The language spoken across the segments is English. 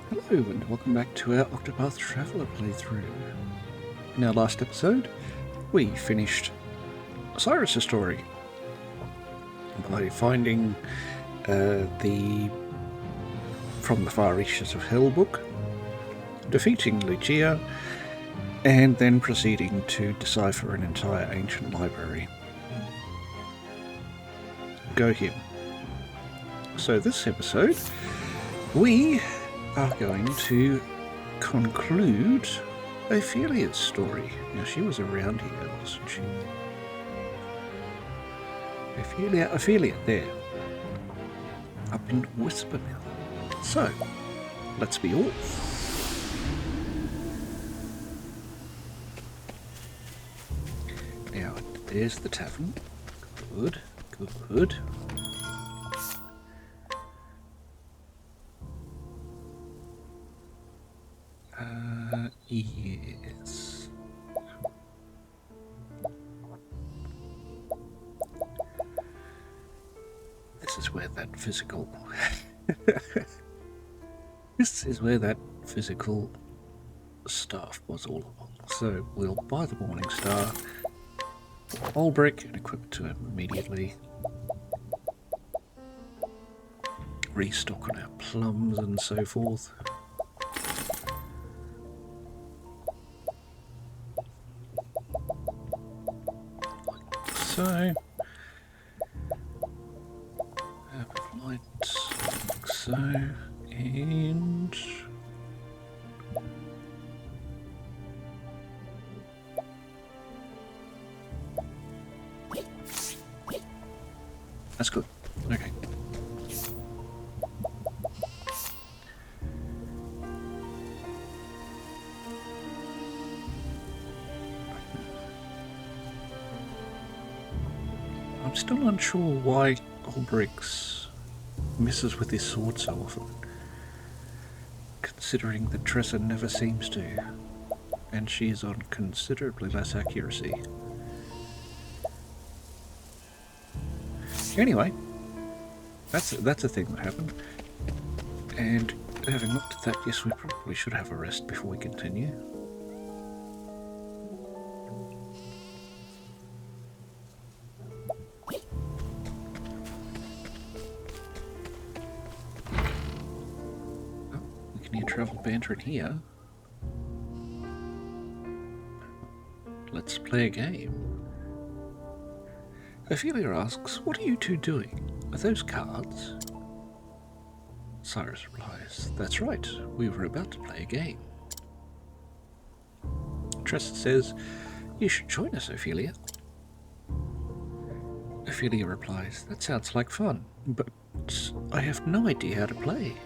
Hello and welcome back to our Octopath Traveller playthrough. In our last episode, we finished Cyrus's story by finding From the Far Reaches of Hell book, defeating Lucia, and then proceeding to decipher an entire ancient library. Go him. So this episode, we are going to conclude Ophilia's story. Now, she was around here, wasn't she? Ophilia, there. Up in Wispermill. So, let's be off. Now, there's the tavern. Good, good. Yes. This is where that physical... This is where that physical staff was all along. So we'll buy the Morning Star, old brick, and equip it to him immediately. Restock on our plums and so forth. So, light, like so, and that's good. Okay. I'm still unsure why Ulbrich's misses with his sword so often, considering that Tressa never seems to, and she is on considerably less accuracy. Anyway, that's a thing that happened, and having looked at that, yes, we probably should have a rest before we continue. Travel banter in here. Let's play a game. Ophelia asks, "What are you two doing? Are those cards?" Cyrus replies, "That's right, we were about to play a game." Tressa says, "You should join us, Ophelia." Ophelia replies, "That sounds like fun, but I have no idea how to play."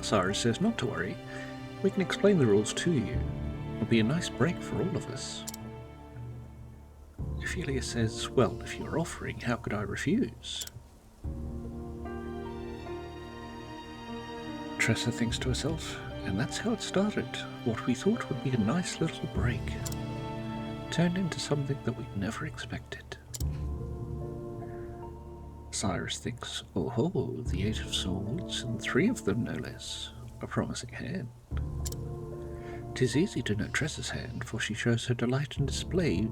Cyrus says, "Not to worry, we can explain the rules to you. It'll be a nice break for all of us." Ophelia says, "Well, if you're offering, how could I refuse?" Tressa thinks to herself, and that's how it started. What we thought would be a nice little break turned into something that we'd never expected. Cyrus thinks, "Oh, the 8 of Swords, and 3 of them no less. A promising hand." 'Tis easy to know Tressa's hand, for she shows her delight and dismay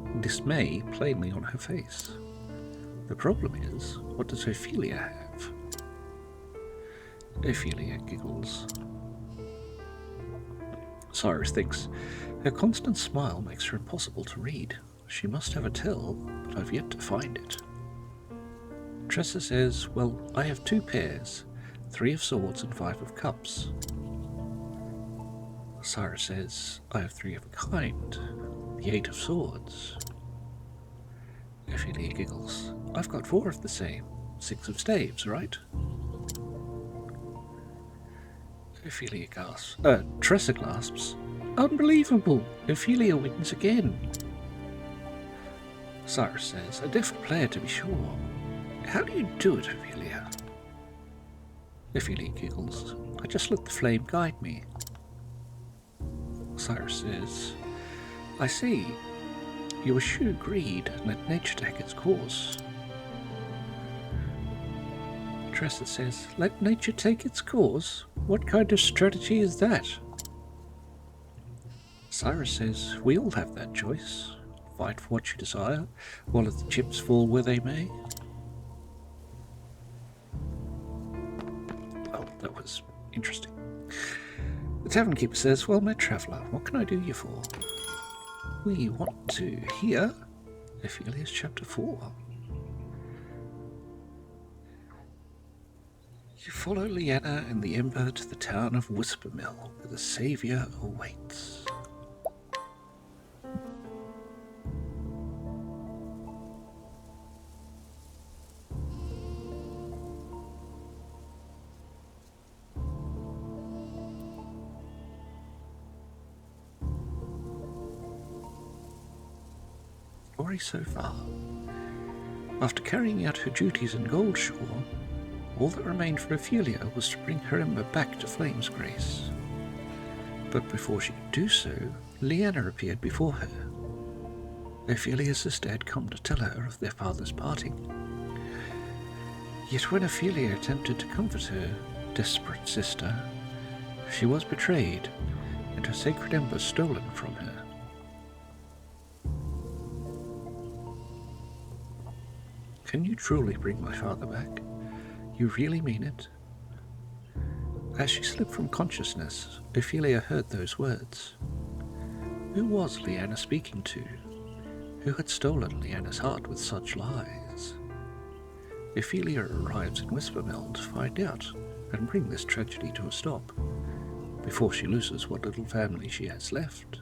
plainly on her face. The problem is, what does Ophelia have? Ophelia giggles. Cyrus thinks, her constant smile makes her impossible to read. She must have a tell, but I've yet to find it. Tressa says, "Well, I have 2 pairs, 3 of Swords and 5 of Cups." Cyrus says, "I have 3 of a kind, the 8 of Swords." Ophelia giggles, "I've got 4 of the same, 6 of Staves, right?" Ophelia gasps, Tressa gasps, "Unbelievable! Ophelia wins again." Cyrus says, "A deft player to be sure. How do you do it, Ophelia?" Ophelia giggles, "I just let the flame guide me." Cyrus says, "I see. You eschew greed and let nature take its course." Tressa says, "Let nature take its course? What kind of strategy is that?" Cyrus says, "We all have that choice. Fight for what you desire, while let the chips fall where they may." Well, that was interesting. The tavern keeper says, "Well met, traveller, what can I do you for?" "We want to hear Ophilia's chapter 4. You follow Leanna and the Ember to the town of Wispermill, where the Saviour awaits. Story so far. After carrying out her duties in Goldshore, all that remained for Ophilia was to bring her Ember back to Flame's Grace. But before she could do so, Leanna appeared before her. Ophilia's sister had come to tell her of their father's parting. Yet when Ophilia attempted to comfort her desperate sister, she was betrayed and her sacred Ember stolen from her. "Can you truly bring my father back? You really mean it?" As she slipped from consciousness, Ophilia heard those words. Who was Leanna speaking to? Who had stolen Leanna's heart with such lies? Ophilia arrives in Wispermill to find out and bring this tragedy to a stop, before she loses what little family she has left.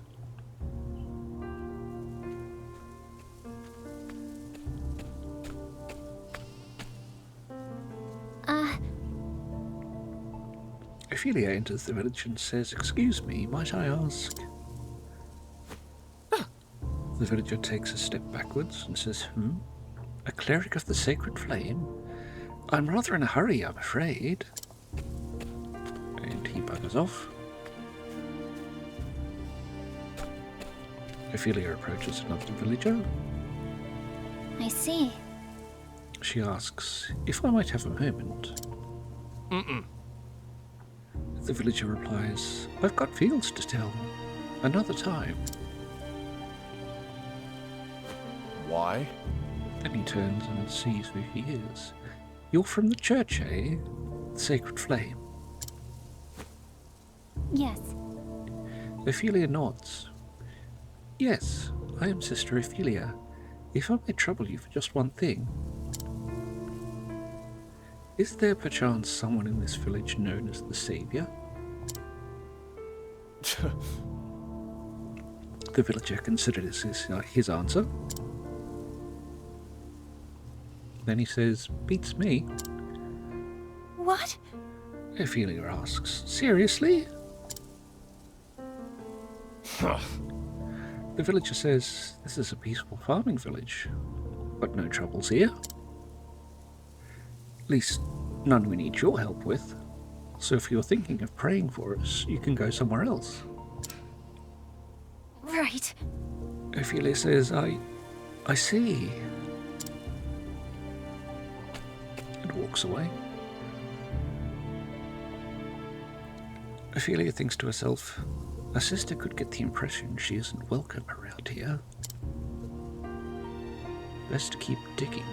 Ophilia enters the village and says, "Excuse me, might I ask?" The villager takes a step backwards and says, "A cleric of the sacred flame? I'm rather in a hurry, I'm afraid." And he buggers off. Ophilia approaches another villager. I see. She asks if I might have a moment. The villager replies, "I've got fields to tell. Another time." Why? Then he turns and sees who he is. "You're from the church, eh? The Sacred Flame." Yes. Ophilia nods. "Yes, I am Sister Ophilia. If I may trouble you for just one thing. Is there perchance someone in this village known as the Saviour?" The villager considered his answer. Then he says, "Beats me." What? Ophilia asks, "Seriously?" The villager says, "This is a peaceful farming village, but no troubles here. At least, none we need your help with. So if you're thinking of praying for us, you can go somewhere else." Right. Ophilia says, I see," and walks away. Ophilia thinks to herself, a sister could get the impression she isn't welcome around here. Best to keep digging.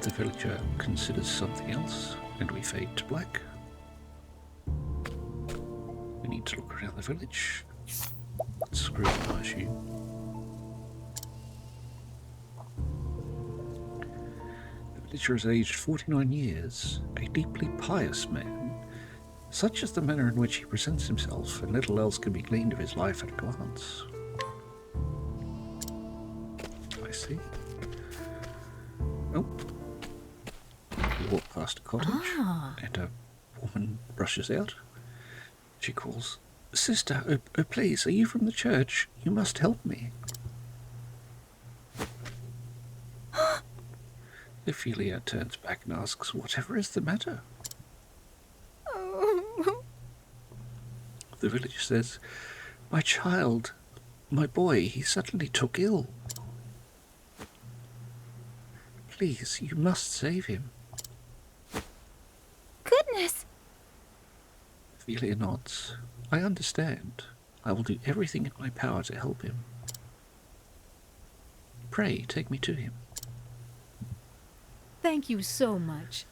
The villager considers something else, and we fade to black. We need to look around the village. Scrutinise you. The villager is aged 49 years, a deeply pious man. Such is the manner in which he presents himself, and little else can be gleaned of his life at a glance. I see. Oh. We walk past a cottage, and a woman rushes out. She calls, "Sister, oh please, are you from the church? You must help me." Ophilia turns back and asks, "Whatever is the matter?" The villager says, "My child, my boy, he suddenly took ill." Please, you must save him. Goodness! Ophelia nods. I understand. I will do everything in my power to help him. Pray, take me to him. Thank you so much.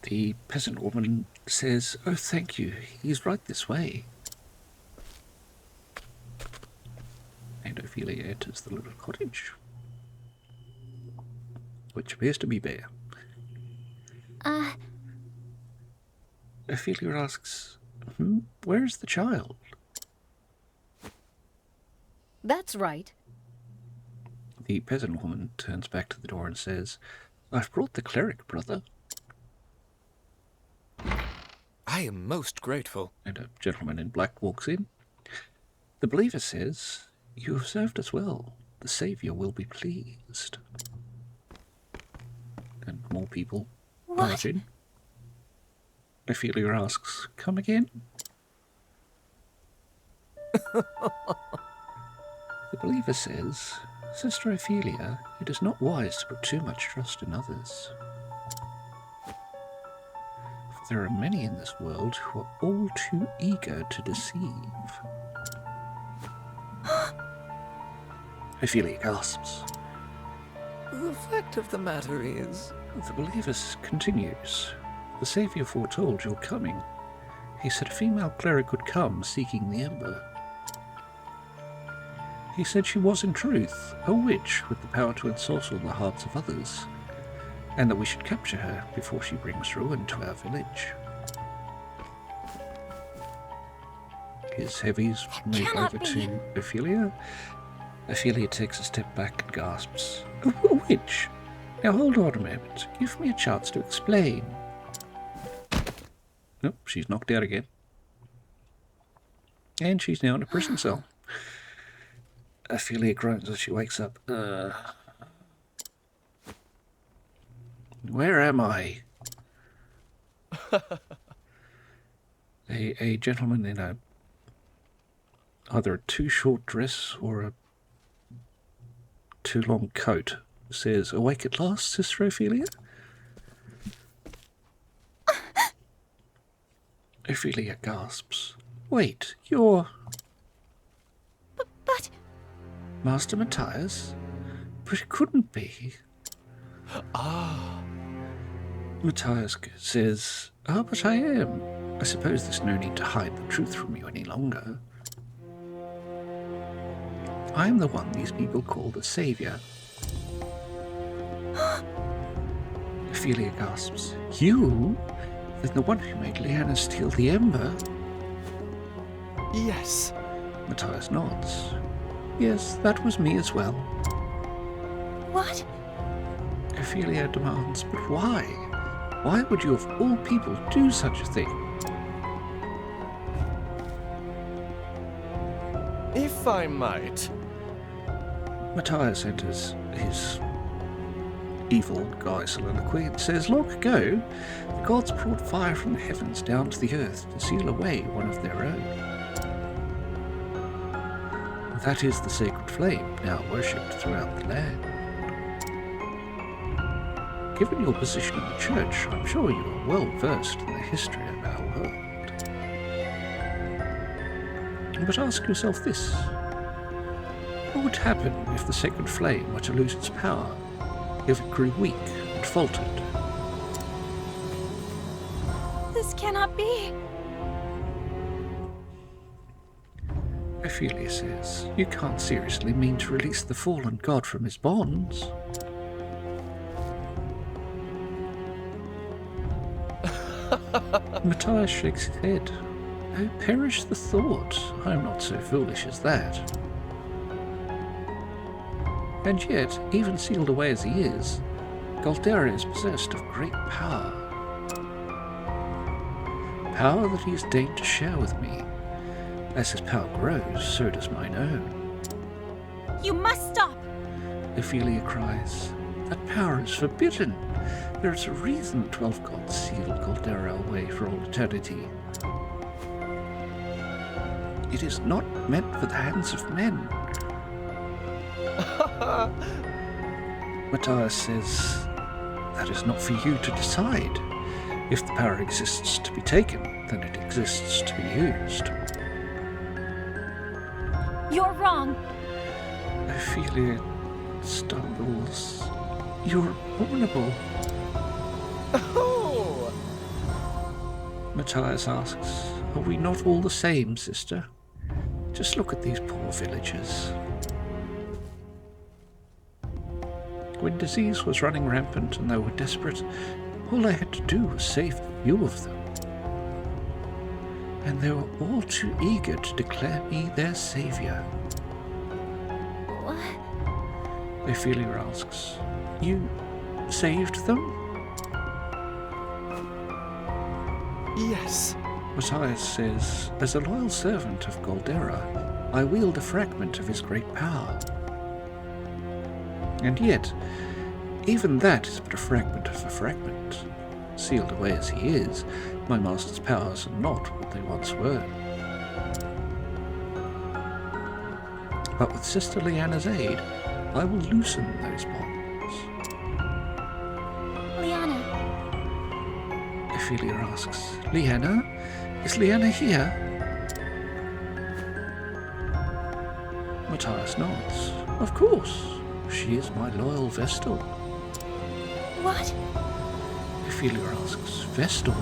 The peasant woman says, "Oh, thank you. He's right this way." And Ophelia enters the little cottage, which appears to be bare. Ophelia asks, "Where is the child?" That's right. The peasant woman turns back to the door and says, "I've brought the cleric, brother." I am most grateful. And a gentleman in black walks in. The believer says, "You have served us well. The Saviour will be pleased." And more people barge in. Ophelia asks, "Come again?" The believer says, "Sister Ophelia, it is not wise to put too much trust in others. For there are many in this world who are all too eager to deceive." Ophelia gasps. The fact of the matter is... The believer continues, "The Saviour foretold your coming. He said a female cleric would come seeking the ember. He said she was in truth a witch with the power to ensorcel the hearts of others, and that we should capture her before she brings ruin to our village." His heavies move over to Ophelia. Ophelia takes a step back and gasps, "A witch? Now hold on a moment. Give me a chance to explain." Nope, she's knocked out again. And she's now in a prison cell. Ophelia groans as she wakes up. Where am I? A gentleman in either a too short dress or a too long coat says, "Awake at last, Sister Ophelia?" Ophelia gasps. "Wait, you're... But... Master Matthias? But it couldn't be." Matthias says, "But I am. I suppose there's no need to hide the truth from you any longer. I am the one these people call the Saviour." Ophelia gasps. "You? Then the one who made Leanna steal the ember?" Yes. Matthias nods. "Yes, that was me as well." What? Ophelia demands, "But why? Why would you of all people do such a thing?" If I might. Matthias enters his evil guy soliloquy and says, "Long ago, the gods brought fire from the heavens down to the earth to seal away one of their own. That is the sacred flame, now worshipped throughout the land. Given your position in the church, I'm sure you are well versed in the history of our world. But ask yourself this. What would happen if the sacred flame were to lose its power, if it grew weak and faltered?" This cannot be. Ophelia says, "You can't seriously mean to release the fallen god from his bonds." Matthias shakes his head. "Oh, perish the thought. I'm not so foolish as that. And yet, even sealed away as he is, Galdera is possessed of great power. Power that he has deigned to share with me. As his power grows, so does mine own." You must stop. Ophelia cries, "That power is forbidden. There is a reason the 12 gods sealed Galdera away for all eternity. It is not meant for the hands of men." Matthias says that is not for you to decide. If the power exists to be taken, then it exists to be used. You're wrong. Ophelia stumbles. You're abominable. Oh! Matthias asks, are we not all the same, sister? Just look at these poor villagers. When disease was running rampant and they were desperate, all I had to do was save a few of them. And they were all too eager to declare me their savior. What? Ophelia asks, you saved them? Yes. Matthias says, as a loyal servant of Goldera, I wield a fragment of his great power. And yet, even that is but a fragment of a fragment. Sealed away as he is, my master's powers are not what they once were. But with Sister Leanna's aid, I will loosen those bonds. Liana, Ophelia asks, Leanna? Is Leanna here? Matthias nods. Of course. She is my loyal Vestal. what? Ophelia asks, Vestal?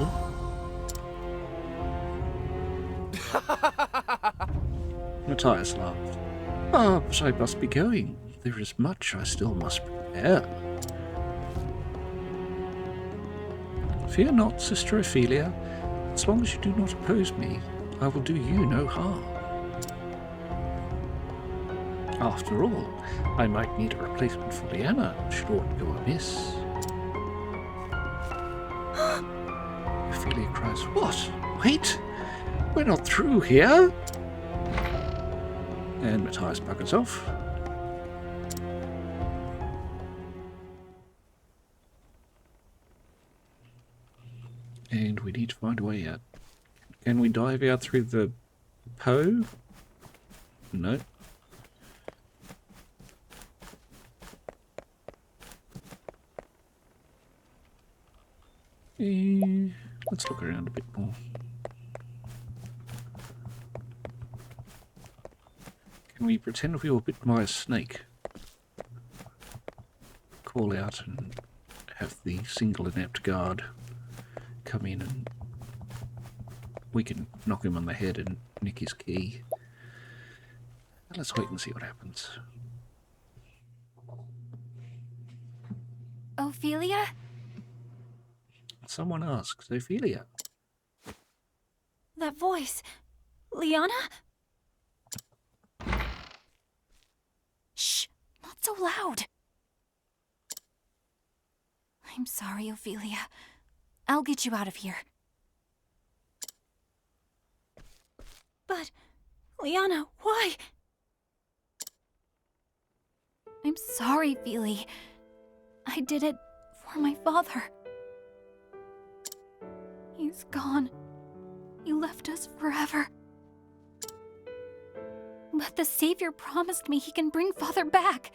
Matthias laughed. Ah, but I must be going. There is much I still must prepare. Fear not, Sister Ophelia. As long as you do not oppose me, I will do you no harm. After all, I might need a replacement for Leanna should aught go amiss. Ophelia cries, what? Wait! We're not through here! And Matthias buggers off. And we need to find a way out. Can we dive out through the Po? No. Let's look around a bit more. Can we pretend we were bitten by a snake? Call out and have the single inept guard come in and we can knock him on the head and nick his key. Let's wait and see what happens. Ophelia? Someone asks, Ophelia. That voice. Liana? Shh! Not so loud! I'm sorry, Ophelia. I'll get you out of here. But, Liana, why? I'm sorry, Feely. I did it for my father. He's gone. He left us forever. But the Savior promised me he can bring Father back.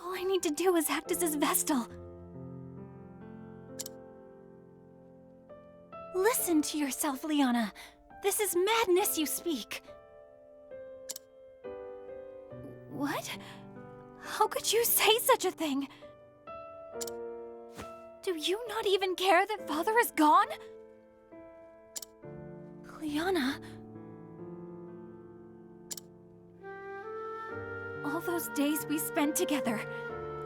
All I need to do is act as his Vestal. Listen to yourself, Liana. This is madness you speak. What? How could you say such a thing? Do you not even care that Father is gone? Liana... All those days we spent together,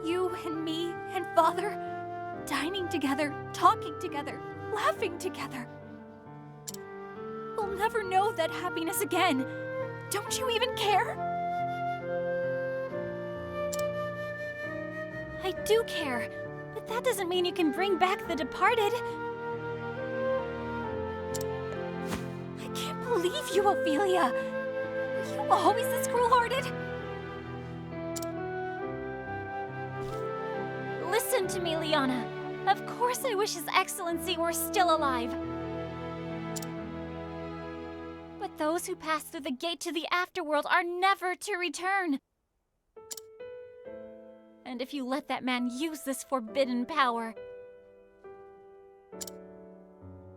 you and me and Father, dining together, talking together, laughing together. We'll never know that happiness again. Don't you even care? I do care, but that doesn't mean you can bring back the departed. I can't believe you, Ophelia. Were you always this cruel-hearted? Listen to me, Liana. Of course I wish His Excellency were still alive. But those who pass through the gate to the afterworld are never to return. And if you let that man use this forbidden power,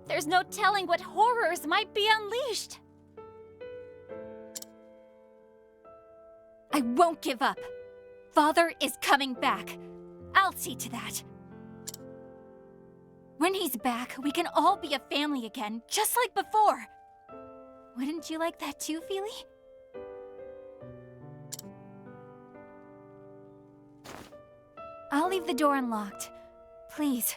there's no telling what horrors might be unleashed. I won't give up. Father is coming back. I'll see to that. When he's back, we can all be a family again, just like before. Wouldn't you like that too, Feely? I'll leave the door unlocked. Please,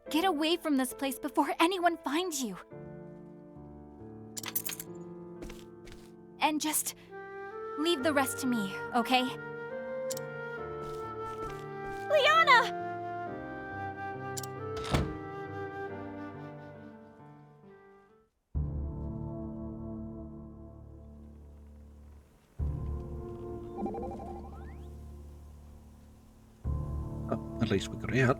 get away from this place before anyone finds you. And just leave the rest to me, okay? Liana! At least we got out.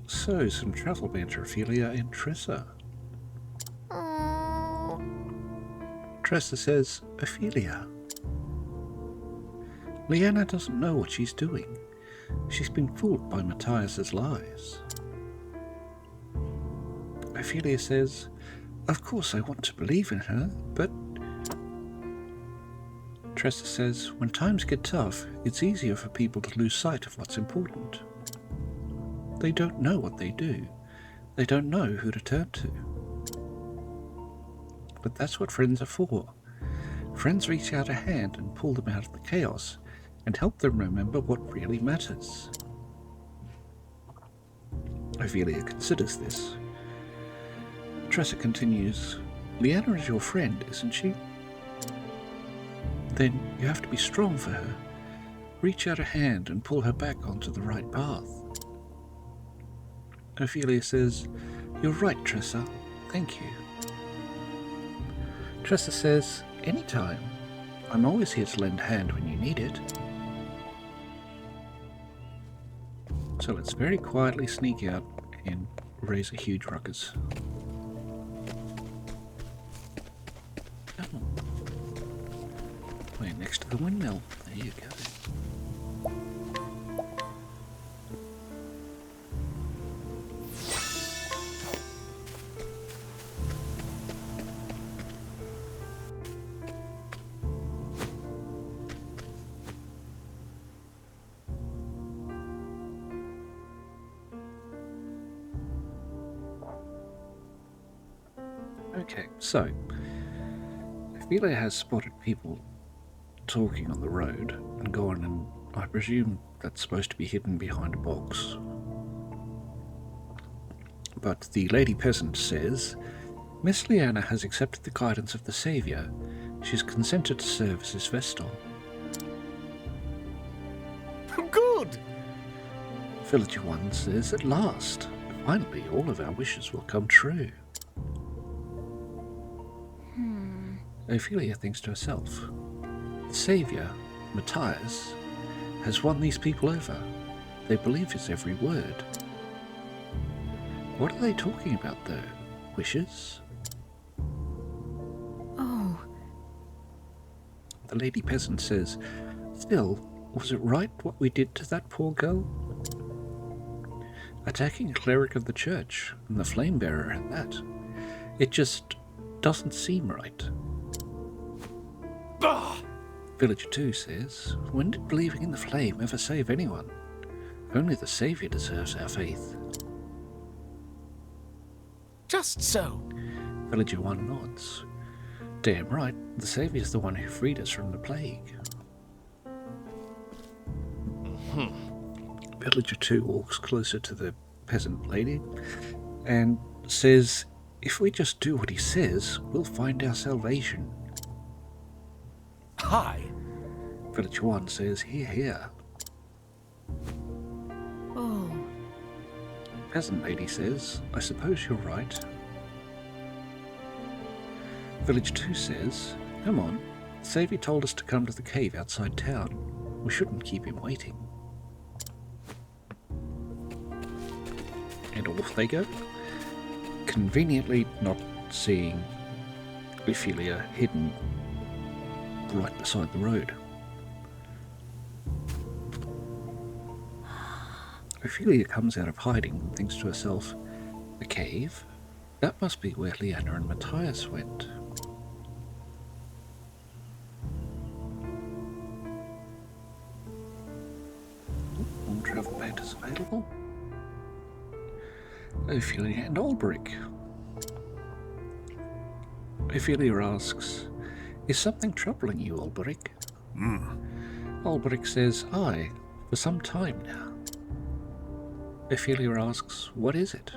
So, some travel banter, Ophelia and Tressa. Tressa says, Ophelia. Liana doesn't know what she's doing. She's been fooled by Matthias's lies. Ophelia says, of course I want to believe in her, but... Tressa says, when times get tough, it's easier for people to lose sight of what's important. They don't know what they do. They don't know who to turn to. But that's what friends are for. Friends reach out a hand and pull them out of the chaos and help them remember what really matters. Ophelia considers this. Tressa continues, Liana is your friend, isn't she? Then you have to be strong for her. Reach out a hand and pull her back onto the right path. Ophelia says, you're right, Tressa. Thank you. Tressa says, anytime. I'm always here to lend a hand when you need it. So let's very quietly sneak out and raise a huge ruckus. Oh. We're next to the windmill. There you go. Okay, so Ophelia has spotted people talking on the road and gone, and I presume that's supposed to be hidden behind a box. But the lady peasant says, Miss Liana has accepted the guidance of the Saviour. She's consented to serve as his Vestal. Good! Villager One says, at last, finally all of our wishes will come true. Ophelia thinks to herself, the Saviour, Matthias, has won these people over. They believe his every word. What are they talking about, though? Wishes? Oh. The lady peasant says, still, was it right what we did to that poor girl? Attacking a cleric of the church, and the flame bearer at that. It just doesn't seem right. Bah! Villager 2 says, when did believing in the flame ever save anyone? Only the Saviour deserves our faith. Just so. Villager 1 nods. Damn right, the Saviour's the one who freed us from the plague. Villager 2 walks closer to the peasant lady and says, if we just do what he says, we'll find our salvation. Hi. Villager 1 says, hear, hear. Oh. Peasant lady says, I suppose you're right. Village 2 says, come on, Saviour told us to come to the cave outside town. We shouldn't keep him waiting. And off they go, conveniently not seeing Ophelia hidden right beside the road. Ophelia comes out of hiding and thinks to herself, a cave? That must be where Leanna and Matthias went. More travel matters available. Ophelia and Ulbrich. Ophelia asks, is something troubling you, Ulbrich? Ulbrich says, aye, for some time now. Ophelia asks, what is it?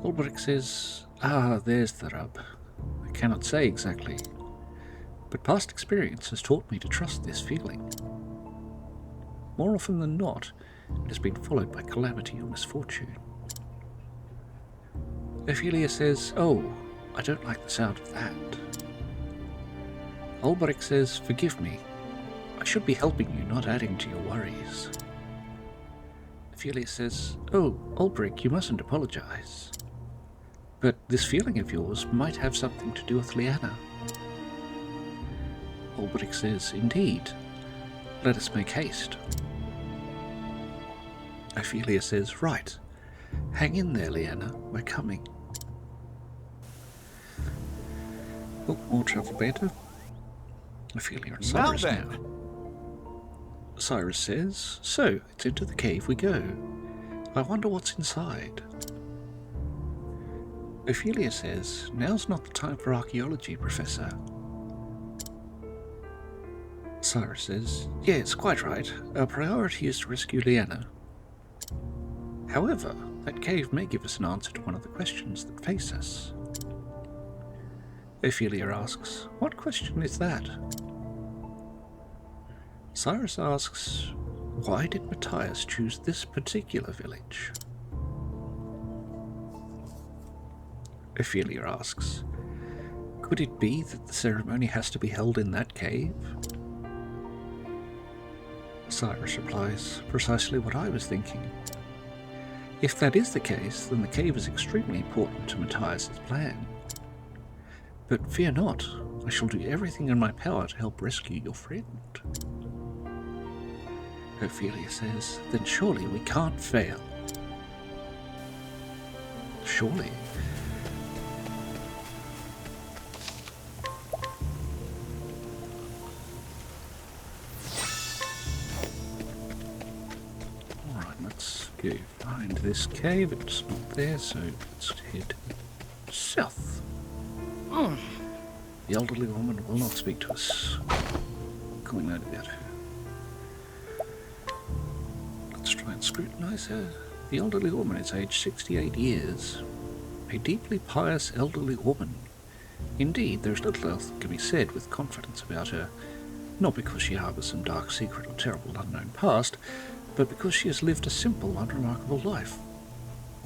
Ulbrich says, there's the rub. I cannot say exactly, but past experience has taught me to trust this feeling. More often than not, it has been followed by calamity or misfortune. Ophelia says, oh, I don't like the sound of that. Ulbrich says, forgive me. I should be helping you, not adding to your worries. Ophelia says, oh, Ulbrich, you mustn't apologize. But this feeling of yours might have something to do with Leanna. Ulbrich says, indeed. Let us make haste. Ophelia says, right. Hang in there, Leanna. We're coming. Oh, more travel better. Ophelia and Cyrus now. Cyrus says, so, it's into the cave we go. I wonder what's inside. Ophelia says, now's not the time for archaeology, Professor. Cyrus says, yes, quite right. Our priority is to rescue Leanna. However, that cave may give us an answer to one of the questions that face us. Ophelia asks, what question is that? Cyrus asks, why did Matthias choose this particular village? Ophelia asks, could it be that the ceremony has to be held in that cave? Cyrus replies, precisely what I was thinking. If that is the case, then the cave is extremely important to Matthias' plan. But fear not, I shall do everything in my power to help rescue your friend. Ophelia says, then surely we can't fail. Surely. Alright, let's go find this cave. It's not there, so let's head south. The elderly woman will not speak to us. Can we know about her? Let's try and scrutinize her. The elderly woman is aged 68 years. A deeply pious elderly woman. Indeed, there is little else that can be said with confidence about her, not because she harbours some dark secret or terrible unknown past, but because she has lived a simple, unremarkable life.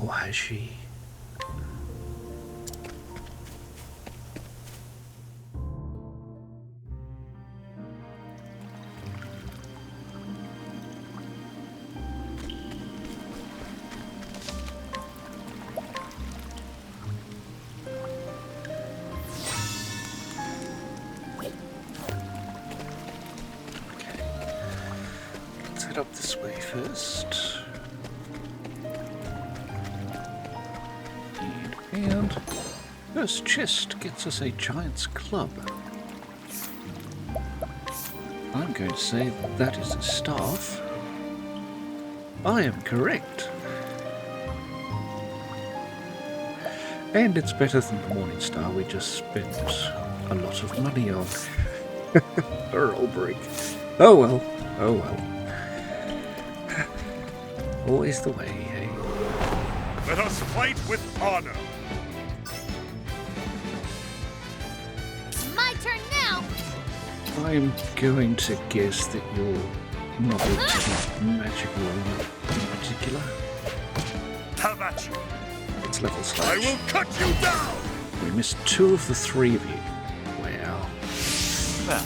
Or has she? Up this way first. And first chest gets us a giant's club. I'm going to say that is a staff. I am correct. And it's better than the Morning Star we just spent a lot of money on. Ulbrich. Oh well. Oh well. Always the way, eh? Let us fight with honor. My turn now! I'm going to guess that you're not into magical in particular. Have at you. It's level I slash. will cut you down. We missed 2 of the 3 of you. Wow. Now,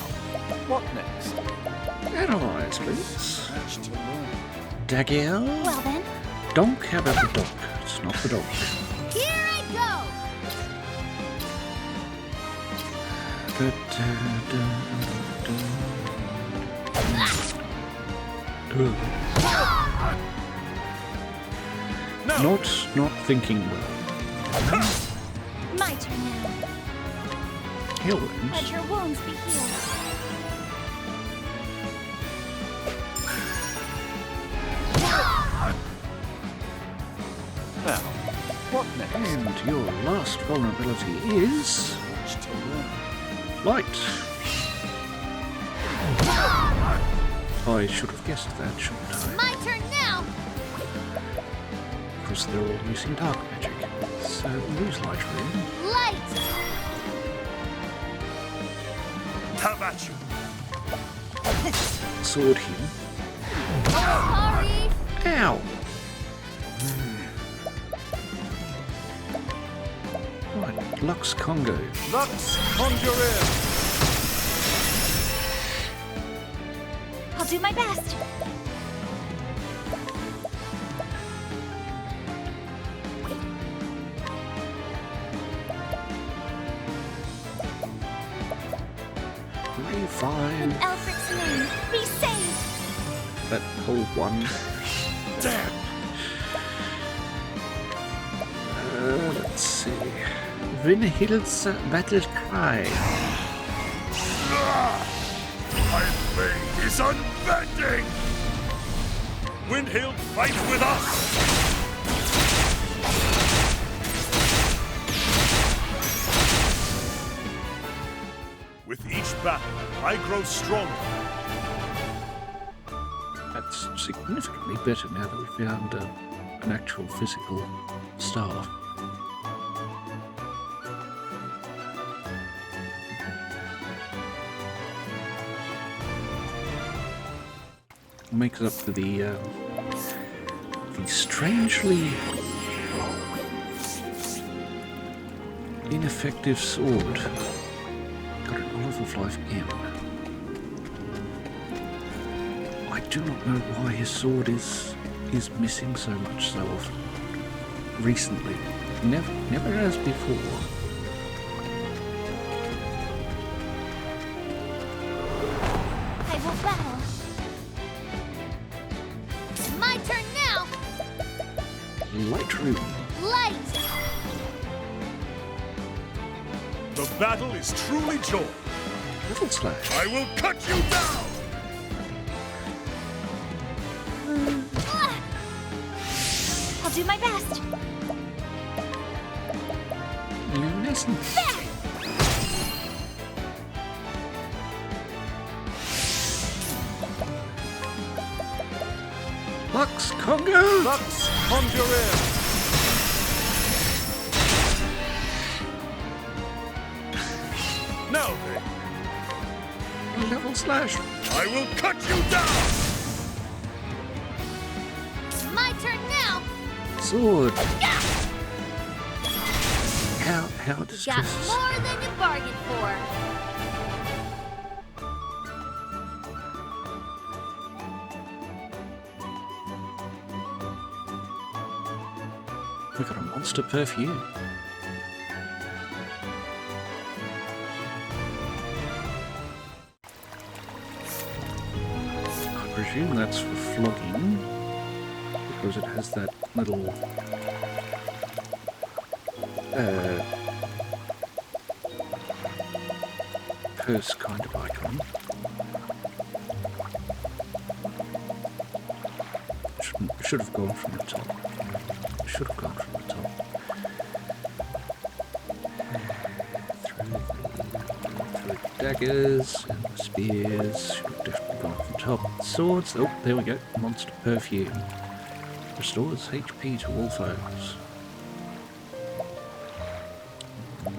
what next? Analyze, please. Dagger. Well then, Donk, how about the donk? It's not the donk. here I go! Ugh. No. Not thinking well. My turn now. Heal Let wounds. your wounds be healed. Now, what next? And your last vulnerability is light. I should have guessed that, shouldn't I? My turn now. Because they're all using dark magic. So lose light rune. Light. Have at you. Sword him. Sorry. Ow! Right, Lux Congo. Lux Conjurer! I'll do my best. Revive. Elfric's name, be saved. That whole one. Damn! Let's see. Vinhild's battle cry. My blade is unbending! Windhild fights with us! With each battle, I grow stronger. That's significantly better now that we found an actual physical staff. Makes up for the strangely ineffective sword. Got an olive of life M. I do not know why his sword is missing so much so often. Recently. Never as before. I will battle. My turn now. Light rune. Light. The battle is truly joy. Little slash. I will cut you down! I'll do my best. Luminescence. There. Lux Congo. Lux Conjurer! Now then, Level slash. I will cut you down! My turn now. Sword. Gah! How Got distresses. more than you bargained for. We got a monster perfume. I presume that's for flogging, because it has that little purse kind of icon. Should have gone from the top. Should have gone from the top. Through the daggers and the spears. Should have definitely gone from the top. Swords. Oh, there we go. Monster perfume. Restores HP to all foes.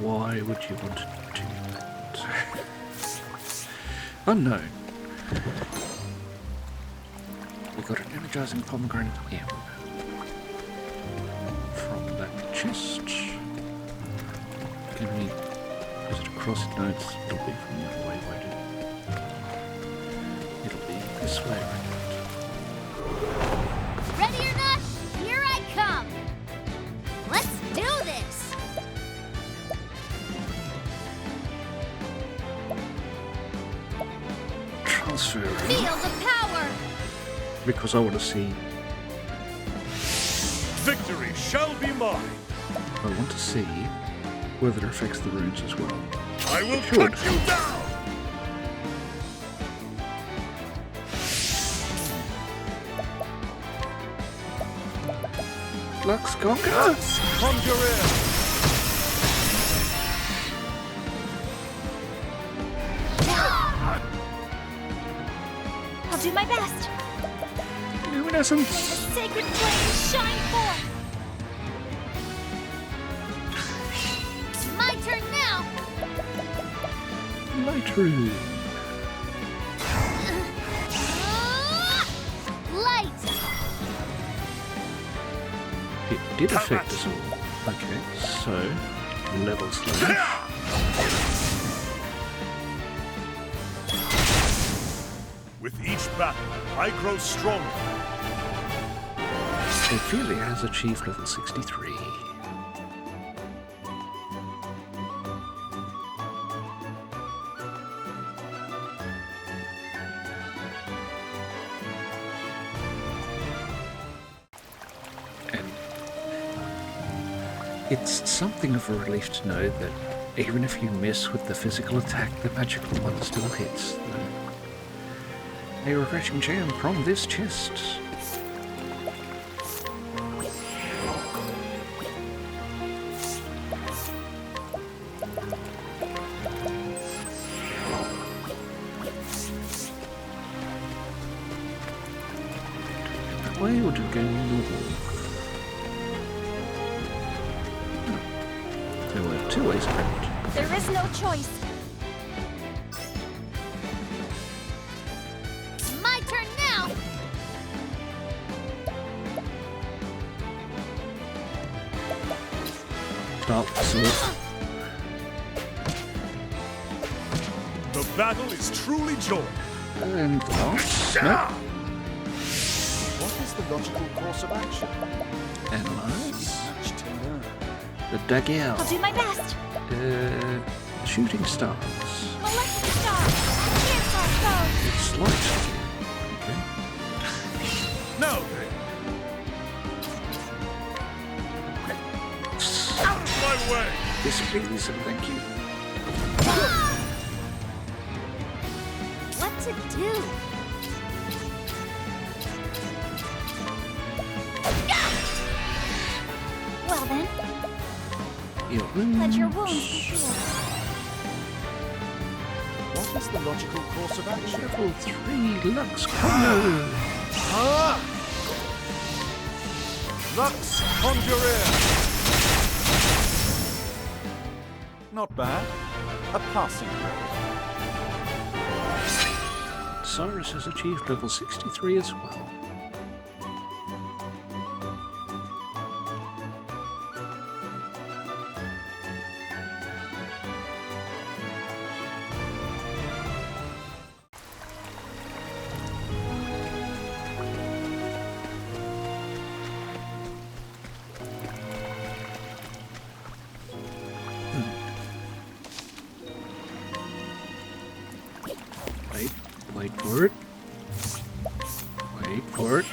Why would you want to do that? Unknown. We got an energizing pomegranate M. From that chest. Can we... Is it across? No, it'll be from the other way, won't it? It'll be this way, right? Ready or not, here I come. Let's do this. Transfer. Feel the power. because I want to see. Victory shall be mine. I want to see whether it affects the runes as well. I will Should. cut you down. Lux Conquer! Conjure in. I'll do my best. Luminescence! Sacred flames shine forth. My turn now. Light rune. Light. It did affect us all. Okay, so level slash. With each battle, I grow stronger. Ophilia has achieved level 63. And it's something of a relief to know that even if you miss with the physical attack, the magical one still hits. A refreshing gem from this chest. That way, or do we go north? There were two ways around. There is no choice. My turn now. Start the sword. The battle is truly joy. And last. No. What is the logical course of action? Analyze. Much to learn. The Dagger. I'll do my best. Shooting stars. Molecular star. Here's our foe. It's light. Okay. Now then. Out of my way. Yes, please, and thank you. What to do? Well then, Your wounds. let your wounds be healed. What is the logical course of action? Level 3 Lux Combo. Ah! Lux Conjure in. Not bad. A passing grade. Cyrus has achieved level 63 as well. Wait for it. Wait for it.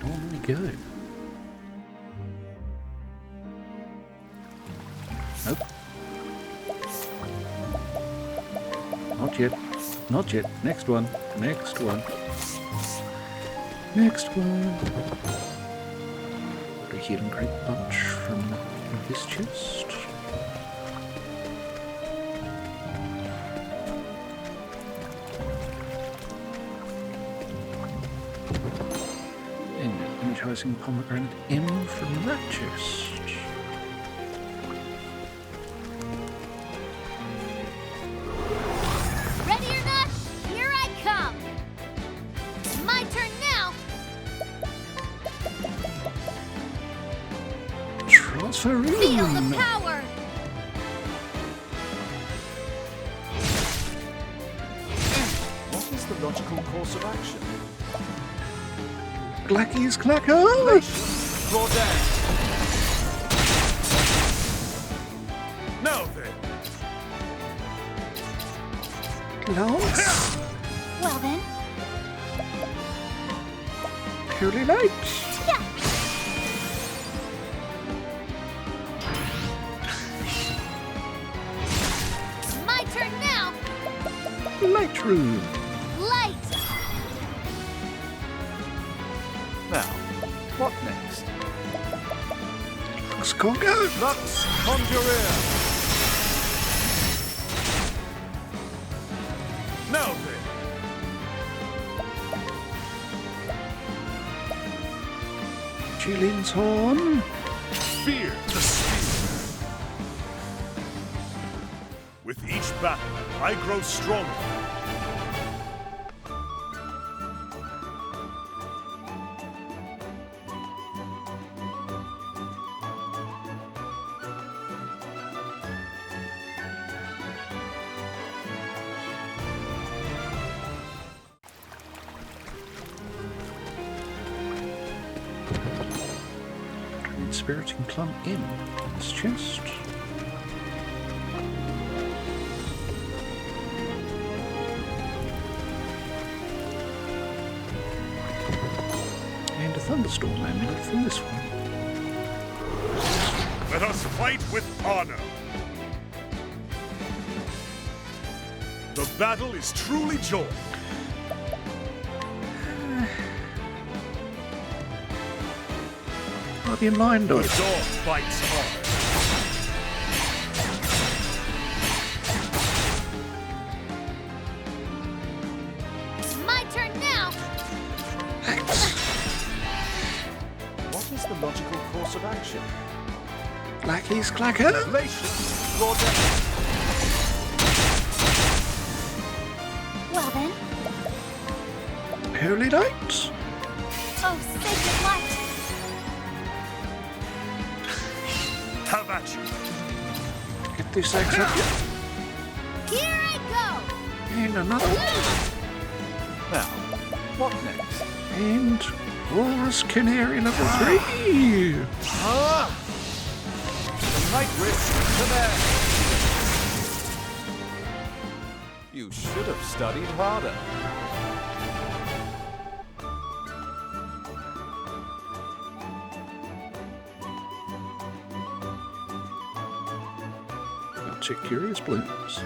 Normally go. Nope. Not yet. Not yet. Next one. Next one. Next one. Got a healing great bunch from this chest. And an energizing pomegranate M from that chest. Ready or not, here I come. My turn now. Try transfer Feel the room. power! What is the logical course of action? Glacky's Clacker. Draw down. Now then. Lance. Well then, Holy Lights. yeah! My turn now! Light room. Light! Now, what next? Lux Conga. Lux Conjurer. Now then. Jillian's Horn. Fear the spear. With each battle, I grow stronger. Inspiriting Plum in this chest. And a thunderstorm amulet from this one. Let us fight with honor. The battle is truly joy. Guardian Lion The Dodge. dog bites hard. My turn now! What is the logical course of action? Glacky's Clacker. Glacier. Draw down. Well then, Holy Lights. oh sacred light! Have at you. Get this axe up. Here I go! And another one. Now, what next? And Walrus Canary level 3. Ah! Night risk to there. You should have studied harder. I'll check Curious Blooms.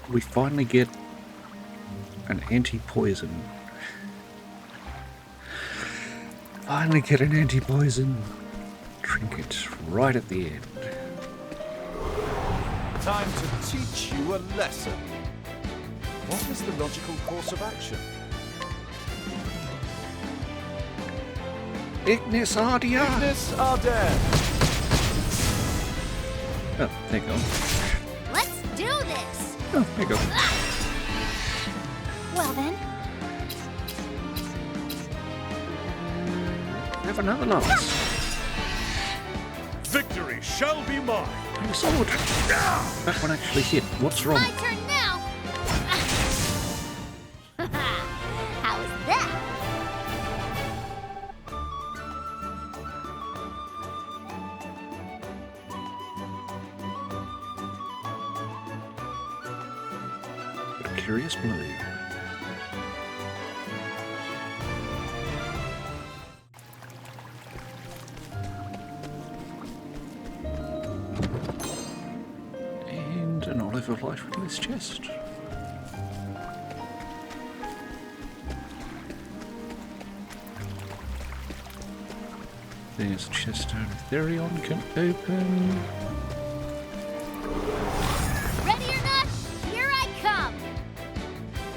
We finally get an anti-poison. Finally get an anti-poison trinket right at the end. Time to teach you a lesson. What is the logical course of action? Ignis Ardia! Ignis Arden. Oh, there you go. Let's do this! Oh, there you go. Well then, Have another lance. Victory shall be mine. And a sword. That one actually hit. What's wrong? my turn now! How is that? A Curious Bloom. And an olive of light from this chest. There's a chest down Therion can open. Ready or not, here I come!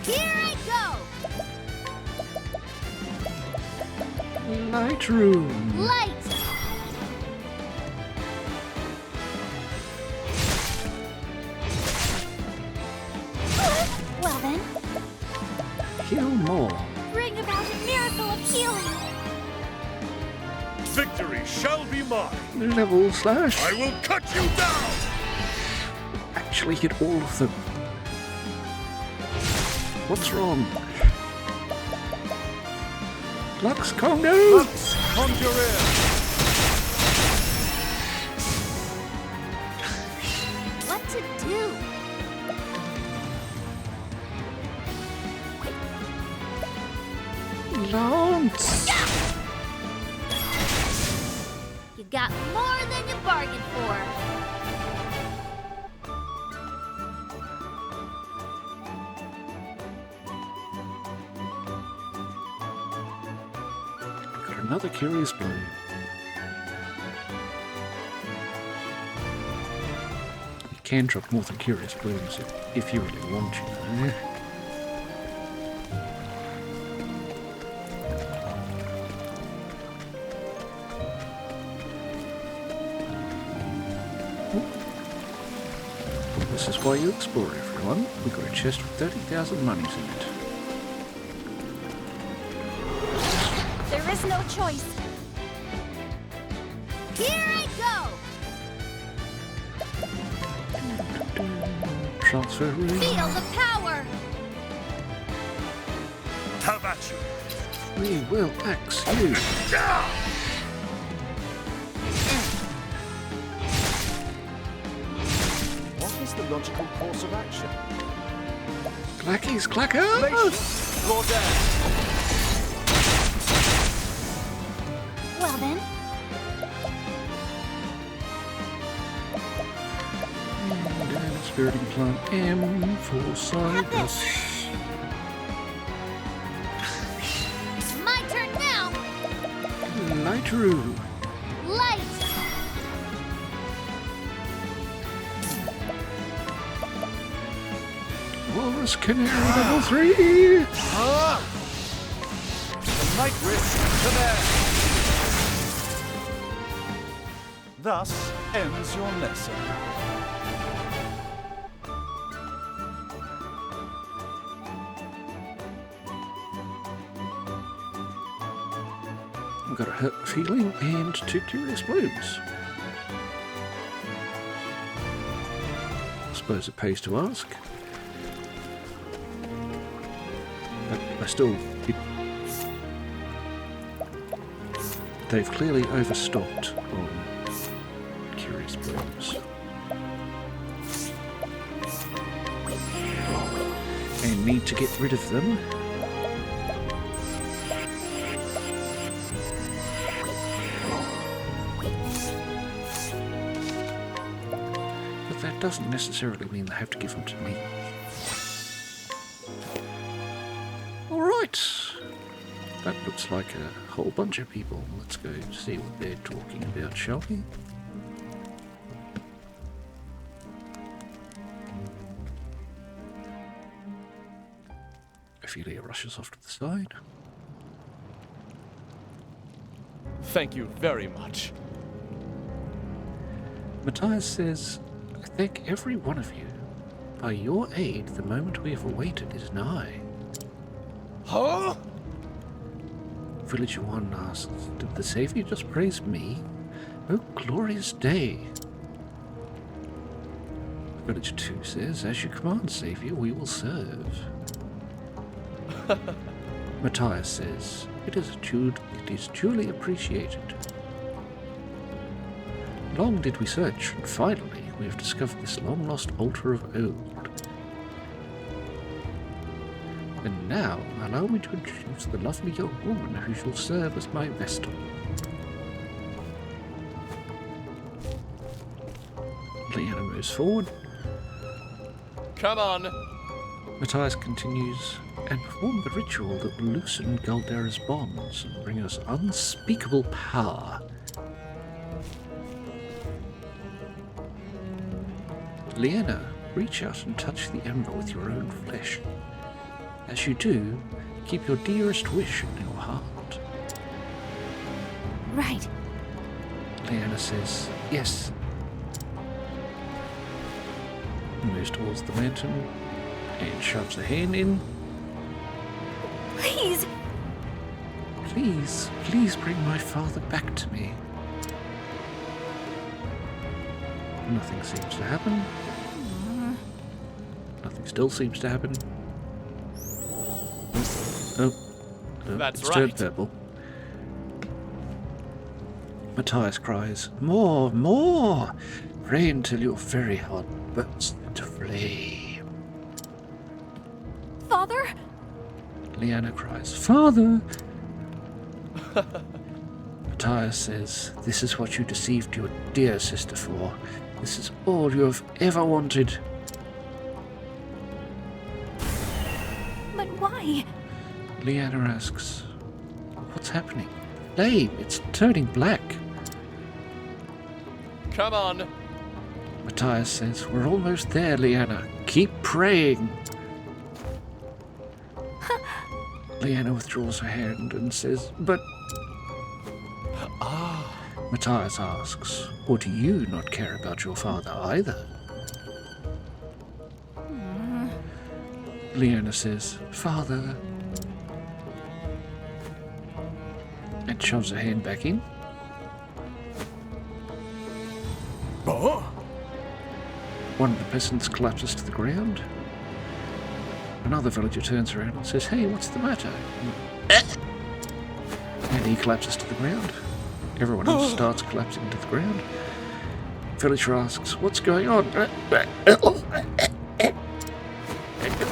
Here I go! Light room. Light! Well then, Heal more. bring about a miracle of healing! Victory shall be mine. Level slash. I will cut you down. Actually hit all of them. What's wrong? Lux Congo! Lux Conjurer! What to do? Lance! You got more than you bargained for. Got another curious blow. You can drop more than curious blooms if you really want, you know. This is why you explore, everyone. We got a chest with 30,000 monies in it. There is no choice. Here I go! Transfer room. Feel the power! Have at you. We will axe you. What is the logical course of action? Clackies, clacker! Glacius, draw down. Well then, And spiriting plant M for have side. this! My turn now! Lightroo. Light! Walrus Canary level 3. Ah! The night risk command. Thus ends your lesson. We've got a hurt feeling and 2 curious blooms. I suppose it pays to ask. But I still... They've clearly overstocked on curious blooms. And need to get rid of them. But that doesn't necessarily mean they have to give them to me. Alright! That looks like a whole bunch of people. Let's go see what they're talking about, shall we? Ophilia rushes off to the side. Thank you very much. Matthias says, I thank every one of you. By your aid, the moment we have awaited is nigh. Huh? Villager 1 asks, did the Saviour just praise me? Oh, glorious day! Villager 2 says, as you command, Saviour, we will serve. Matthias says, it is duly appreciated. Long did we search, and finally we have discovered this long-lost altar of old. And now, allow me to introduce the lovely young woman who shall serve as my vestal. Leanna moves forward. Come on. Matthias continues, and perform the ritual that will loosen Galdera's bonds and bring us unspeakable power. Leanna, reach out and touch the ember with your own flesh. As you do, keep your dearest wish in your heart. right? Leanna says, yes. Moves towards the lantern and shoves a hand in. Please! Please bring my father back to me. Nothing seems to happen. Nothing still seems to happen. Oh, That's it's turned right. purple. Matthias cries, more, more! Pray until your very heart bursts into flame. Father? Leanna cries, Father! Matthias says, this is what you deceived your dear sister for. This is all you have ever wanted. But why? Leanna asks, what's happening? Flame, it's turning black. Come on. Matthias says, we're almost there, Leanna. Keep praying. Leanna withdraws her hand and says, but... Matthias asks, or do you not care about your father either? Leanna says, Father... and shoves her hand back in. Oh? One of the peasants collapses to the ground. Another villager turns around and says, hey, what's the matter? And he collapses to the ground. Everyone else starts collapsing to the ground. Villager asks, what's going on?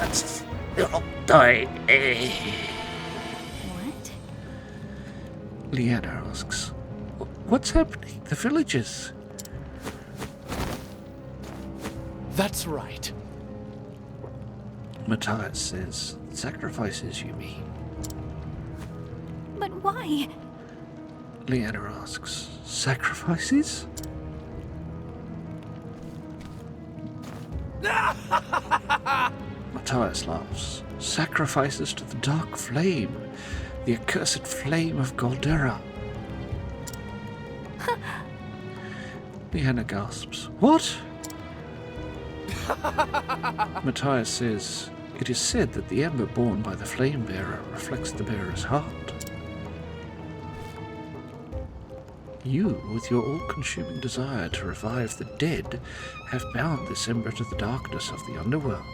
That's dying. What? Leanna asks, what's happening? The villagers. That's right. Matthias says, sacrifices, you mean? But why? Leanna asks, sacrifices? Matthias laughs. Sacrifices to the dark flame, the accursed flame of Goldera. Leanna gasps, what? Matthias says, it is said that the ember borne by the flame bearer reflects the bearer's heart. You, with your all-consuming desire to revive the dead, have bound this ember to the darkness of the underworld.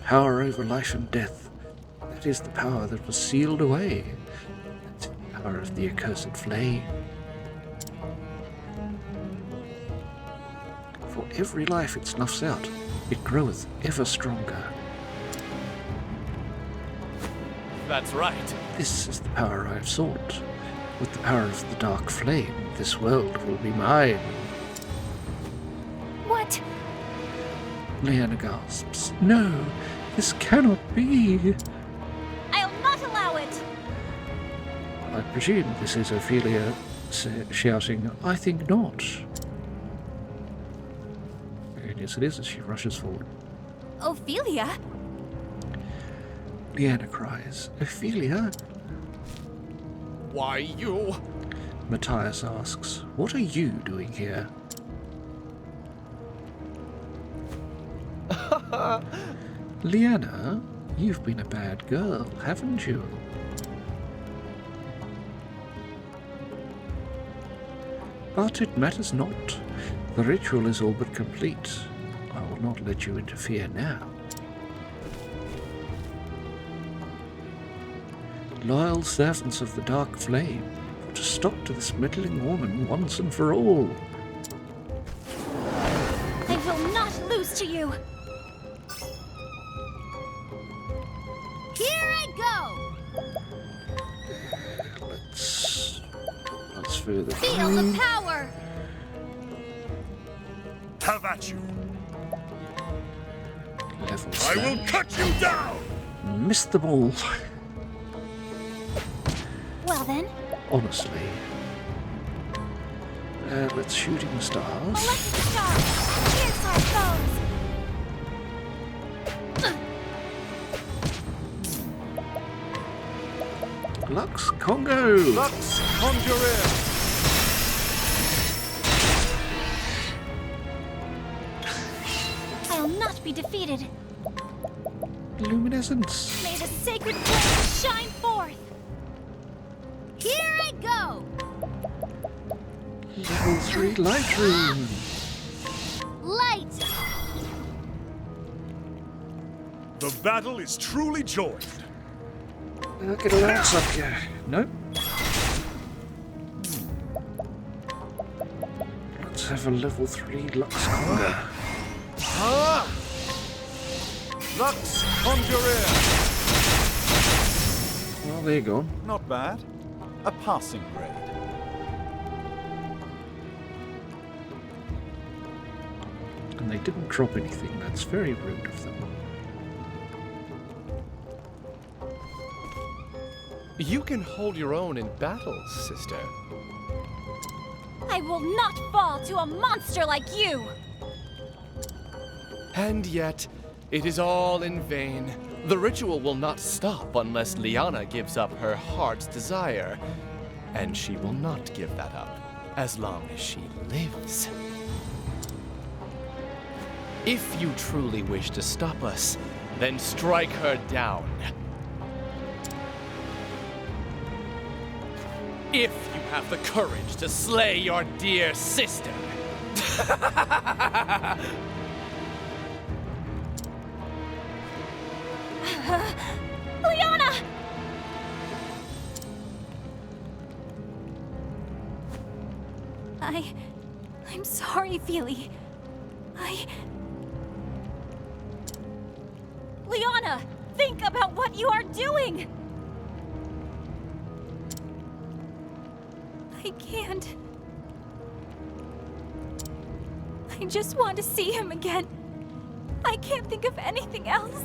Power over life and death, that is the power that was sealed away. That's the power of the accursed flame. For every life it snuffs out, it groweth ever stronger. That's right. This is the power I have sought. With the power of the dark flame, this world will be mine. What? Leanna gasps, no, this cannot be. I'll not allow it! I presume this is Ophilia shouting, I think not. And yes, it is as she rushes forward. Ophilia? Leanna cries, Ophilia? Why you? Matthias asks, what are you doing here? Leanna, you've been a bad girl, haven't you? But it matters not. The ritual is all but complete. I will not let you interfere now. Loyal servants of the Dark Flame, put a stop to this meddling woman once and for all. I will not lose to you! Here I go! Let's further Feel the power! Have at you. level I will cut you down. Missed them all. Well then, Honestly. Let's shooting stars. electric stars! Here's our foes! Lux Congo! Lux Conjurer! I'll not be defeated. Luminescence! May the sacred flame shine forth. Here I go. Level 3 Light Rune! Light. The battle is truly joined. I'll get a lance up here. Nope. Let's have a level 3 Lux Congo. Ah! Lux Conjurer! Well, there you go. Not bad. A passing grade. And they didn't drop anything. That's very rude of them. You can hold your own in battle, sister. I will not fall to a monster like you. And yet, it is all in vain. The ritual will not stop unless Liana gives up her heart's desire. And she will not give that up as long as she lives. If you truly wish to stop us, then strike her down. If you have the courage to slay your dear sister. Liana! I'm sorry, Feely. Liana, think about what you are doing! I can't. I just want to see him again. I can't think of anything else.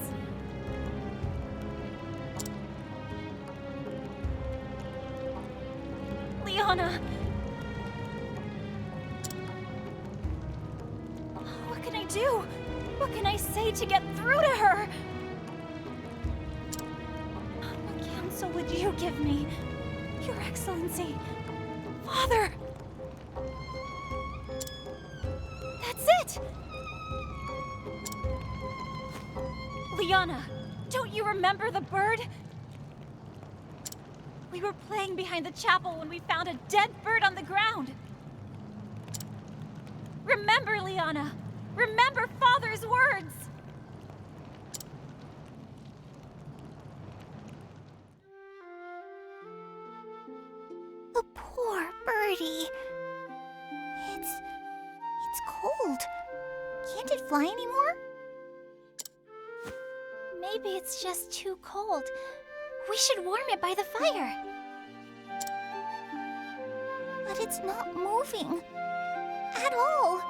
Liana. What can I do? What can I say to get through to her? What counsel would you give me, Your Excellency? Father! That's it! Liana, don't you remember the bird? We were playing behind the chapel when we found a dead bird on the ground. Remember, Liana! Remember Father's words! The poor birdie. It's cold. Can't it fly anymore? Maybe it's just too cold. We should warm it by the fire. But it's not moving. At all.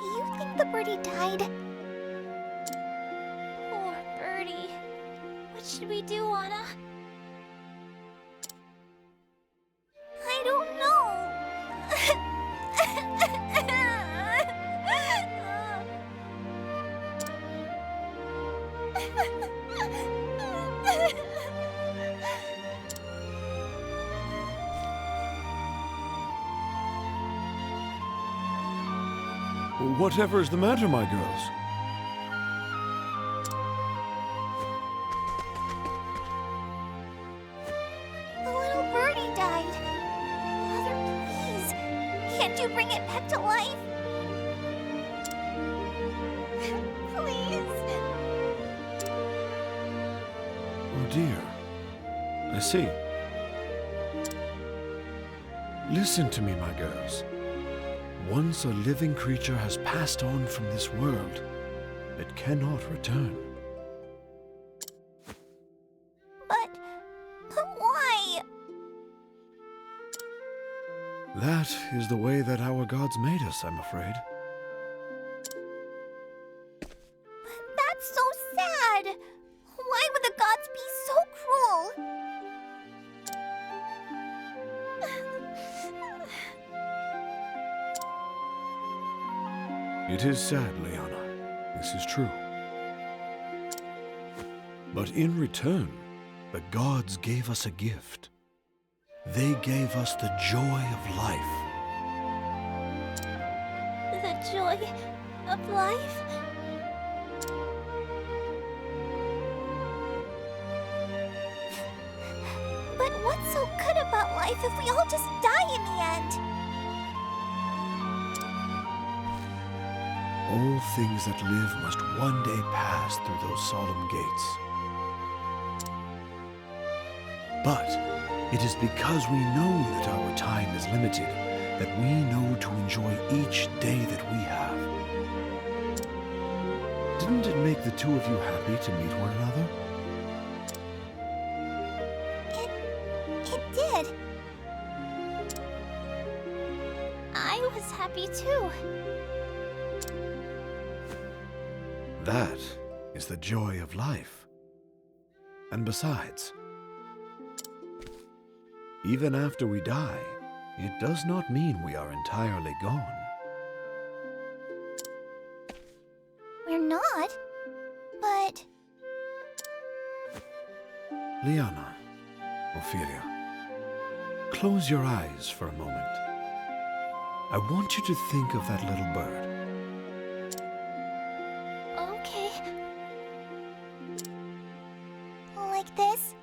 Do you think the birdie died? Poor birdie. What should we do, Anna? I don't know. Whatever is the matter, my girls? The little birdie died. Mother, please. Can't you bring it back to life? Please. Oh dear. I see. Listen to me, my girls. Once a living creature has passed on from this world, it cannot return. But why? That is the way that our gods made us, I'm afraid. That's so sad. Why would the gods be so cruel? It is sad, Liana. This is true. But in return, the gods gave us a gift. They gave us the joy of life. The joy of life? But what's so good about life if we all just die in the end? All things that live must one day pass through those solemn gates. But it is because we know that our time is limited that we know to enjoy each day that we have. Didn't it make the two of you happy to meet one another? It did. I was happy too. That is the joy of life. And besides, even after we die, it does not mean we are entirely gone. We're not, but... Liana, Ophilia, close your eyes for a moment. I want you to think of that little bird. Okay. Like this?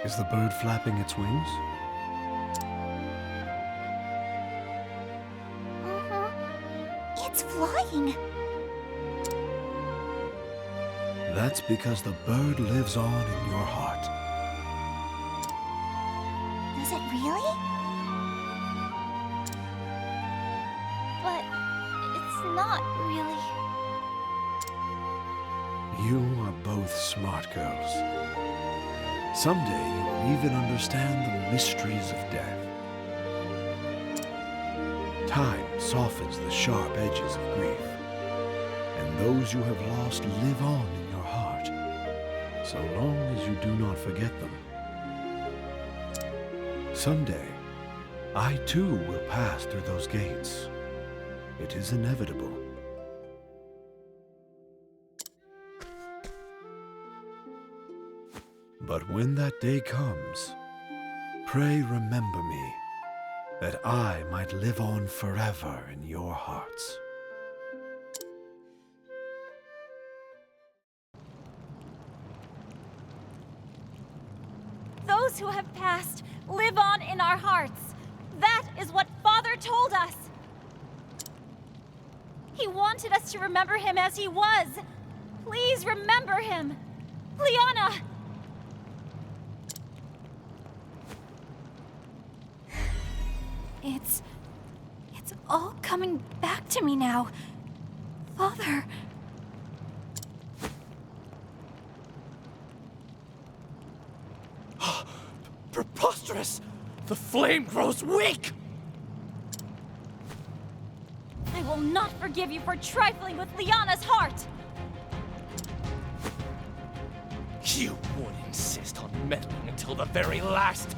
Is the bird flapping its wings? It's flying. That's because the bird lives on in your heart. Does it really? But it's not really. You are both smart girls. Someday you will even understand the mysteries of death. Time softens the sharp edges of grief, and those you have lost live on in your heart, so long as you do not forget them. Someday, I too will pass through those gates. It is inevitable. But when that day comes, pray remember me, that I might live on forever in your hearts. Those who have passed live on in our hearts. That is what Father told us. He wanted us to remember him as he was. Please remember him. Liana! It's all coming back to me now. Father. Preposterous! The flame grows weak! I will not forgive you for trifling with Liana's heart. You would insist on meddling until the very last.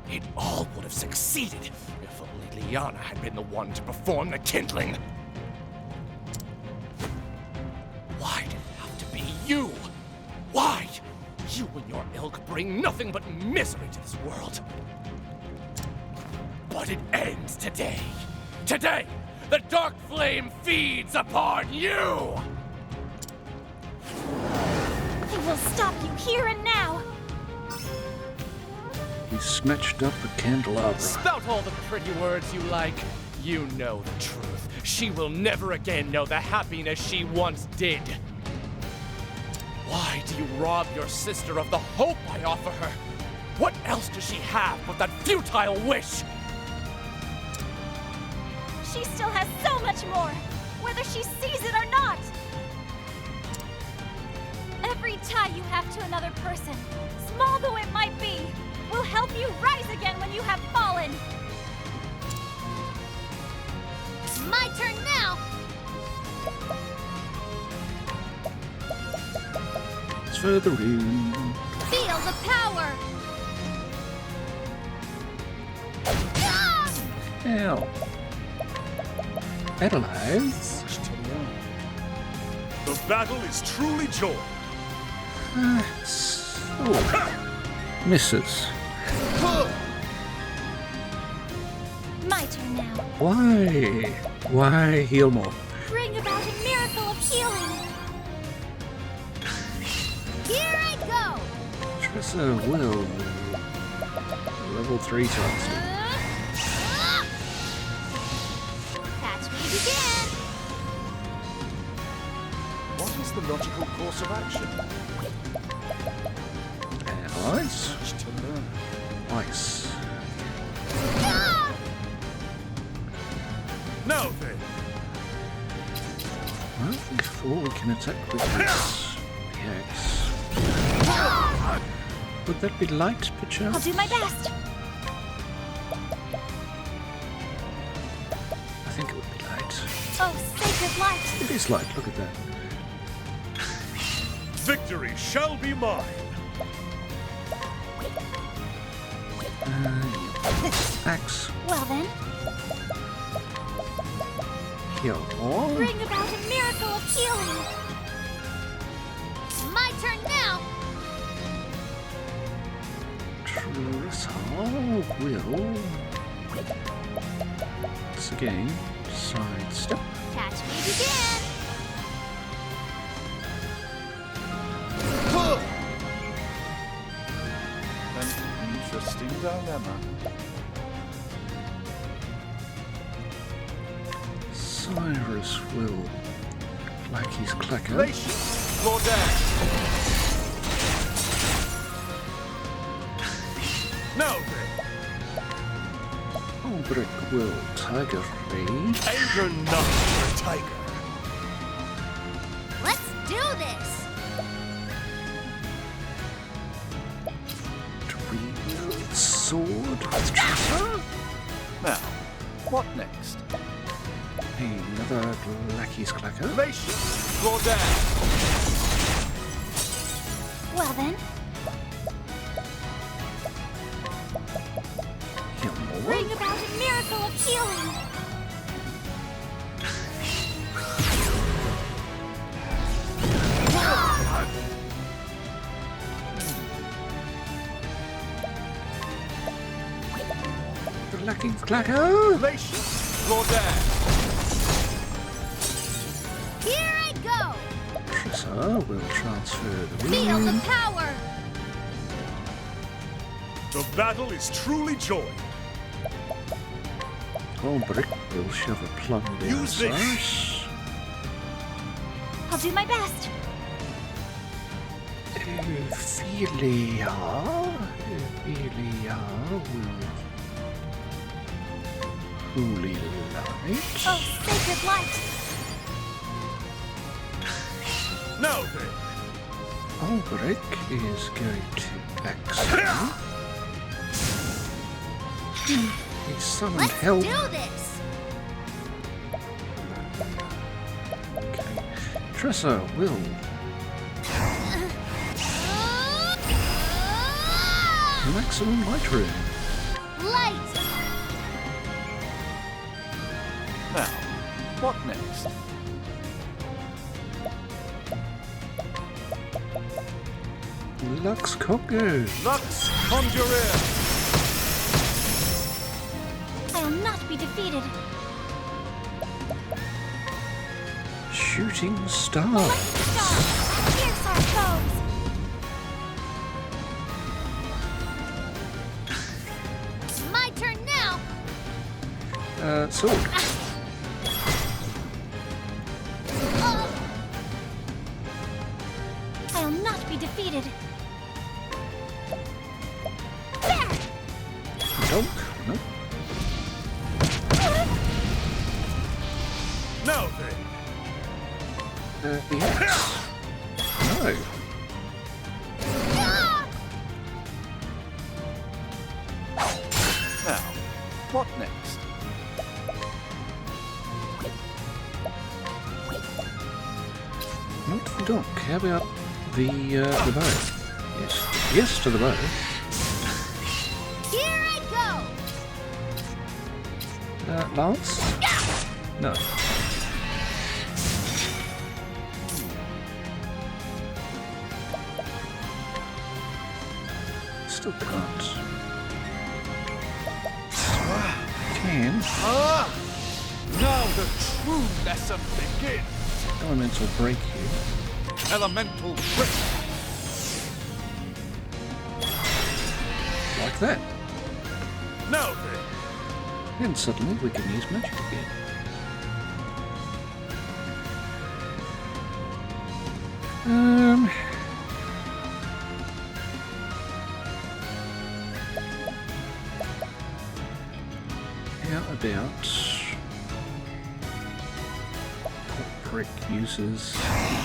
It all would have succeeded if only Liana had been the one to perform the kindling. Why did it have to be you? Why? You and your ilk bring nothing but misery to this world. But it ends today. Today, the dark flame feeds upon you! I will stop you here and now. He snatched up a candelabra. Spout all the pretty words you like. You know the truth. She will never again know the happiness she once did. Why do you rob your sister of the hope I offer her? What else does she have but that futile wish? She still has so much more, whether she sees it or not. Every tie you have to another person, small though it might be, will help you rise again when you have fallen. It's my turn now. It's further in. Feel the power. Ow. Analyze. The battle is truly joined. Misses. My turn now. Why? Why heal more? Bring about a miracle of healing. Here I go. Tressa will. Level 3 times. Catch me again. What is the logical course of action? And ice. Much to learn. Ice. Now then. Well, before we can attack with this axe. Would that be light, I'll perchance? do my best. I think it would be light. Oh, sacred light. It is light, look at that. Victory shall be mine. Axe. Well then, Heal more. bring about a miracle of healing. My turn now. Tressa will. Once again, sidestep. Catch me again. An interesting dilemma. Cyrus will. Like he's clacker. Glacius, Lordan. Now then. Albrecht will Tiger Rage. Anger not the tiger. Let's do this. Wield sword with Tressa. Now, what next? Another lackey's clacker. Glacius, Lordan. Well then, Heal more. bring about a miracle of healing. The lackey's clacker. Glacius, Lordan. Here I go. Tressa will transfer the Feel the wound. power. The battle is truly joined. Albrecht will shove a plum down Use this. Cyrus. I'll do my best. Ophilia will Holy Light. Oh, sacred light. Now then. Albrecht is going to axe. He summoned Let's help. do this. Okay. Tressa will. Maximum light room. Light. Now, what next? Lux Congo. Lux Conjurer. I'll not be defeated. Shooting Star. Lightning star. Pierce our foes. My turn now. Sword. I'll not be defeated. There. Donk. No. Now then. The axe. No. Now, what next? Not the donk. How about the bow? Yes. Yes to the bow. Here I go. Lance? No. still can't. Can. Now the true lesson begins. Elemental break here. Elemental break. Like that. Now then. And suddenly we can use magic again. How about Brick uses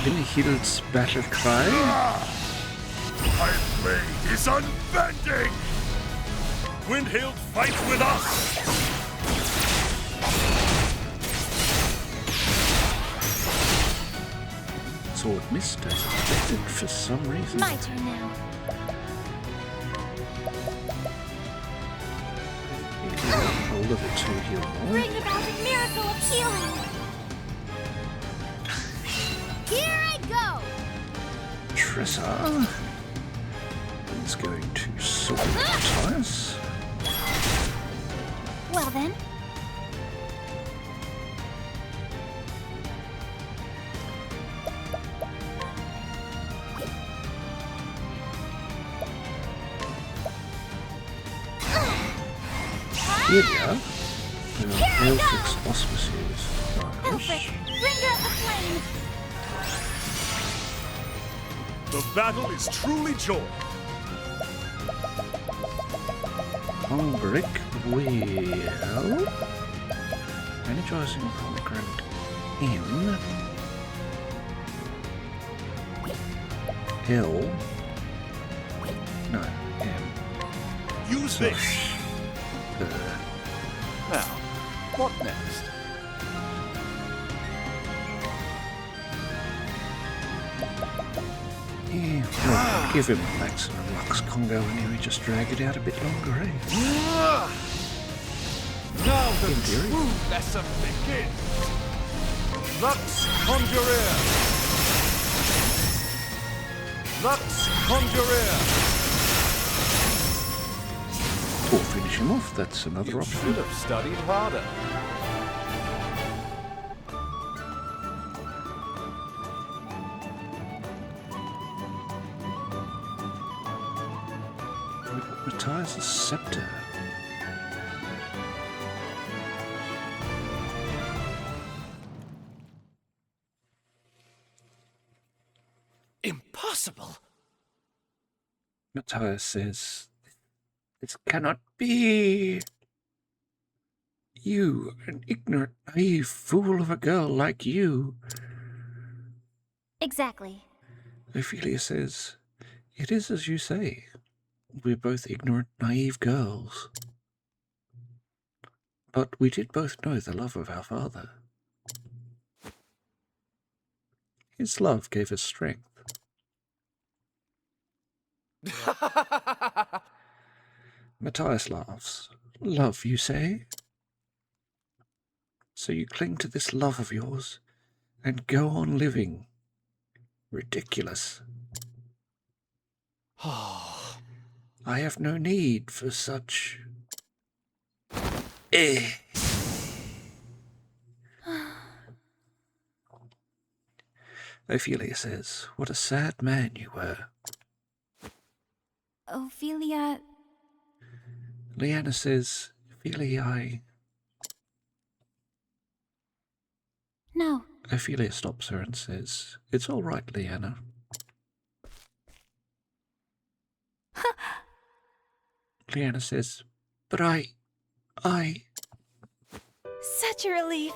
Vinihild's battle cry? My blade is unbending! Windhild fights with us! Sword missed as expected for some reason. My turn now. A level 2 heal more. Bring about a miracle of healing. Here I go. Tressa is going to sword Matthias. Well then. Ophilia, Elfric's auspices. Elfric, bring out the flame. The battle is truly joy. On Brick will energizing pomegranate in L. No, M. Use this. Now, what next? Yeah, well, give him a Max and a Lux Congo and he would just drag it out a bit longer, eh? Now the In theory. true lesson begins. Lux Conjurer. Lux Conjurer. Or finish him off, that's another You option. should have studied harder. Matthias' scepter. Impossible! Matthias says, "This cannot be. You, an ignorant, naive fool of a girl like you." Exactly. Ophelia says, "It is as you say. We're both ignorant, naive girls. But we did both know the love of our father. His love gave us strength." Matthias laughs. "Love, you say? So you cling to this love of yours and go on living. Ridiculous. I have no need for such... Ophelia says, "What a sad man you were." Ophilia, Leanna says, "Ophelia, no. Ophelia stops her and says, "It's all right, Leanna." Leanna says, "But I... Such a relief.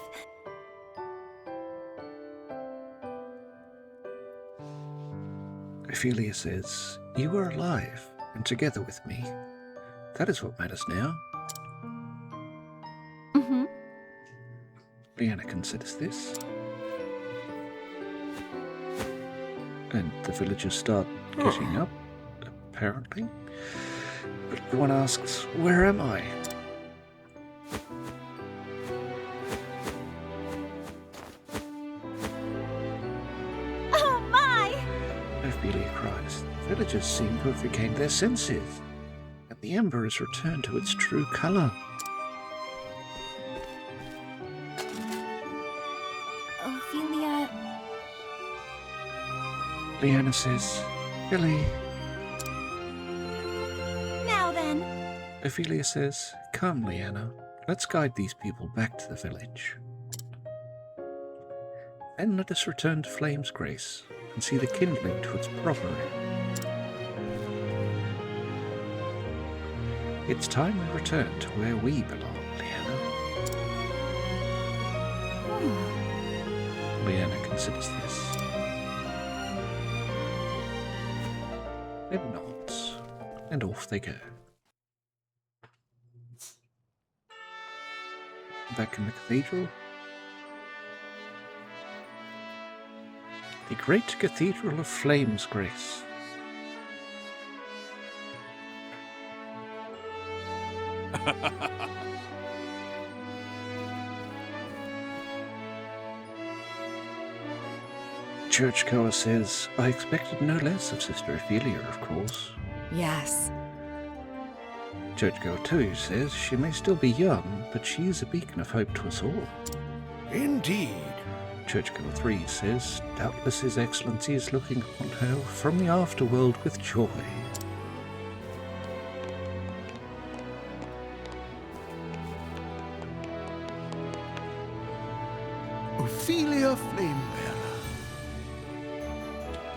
Ophelia says, "You were alive and together with me. That is what matters now." Mm-hmm. Leanna considers this. And the villagers start getting up, apparently. But everyone asks, "Where am I?" Oh my! Ophelia cries. The villagers seem to have regained their senses. and the ember has returned to its true color. Ophilia... Leanna says, Billy. Now then. Ophelia says, come, Leanna, let's guide these people back to the village. Then let us return to Flame's Grace and see the kindling to its proper end. It's time we return to where we belong, Leanna. Leanna considers this. Then nods, and off they go. Back in the cathedral. The great Cathedral of Flame's Grace. Churchgoer says, I expected no less of Sister Ophelia, of course. Yes. Churchgoer 2 says she may still be young, but she is a beacon of hope to us all. Indeed. Churchgoer 3 says, doubtless His Excellency is looking upon her from the afterworld with joy. Ophelia Flamebearer.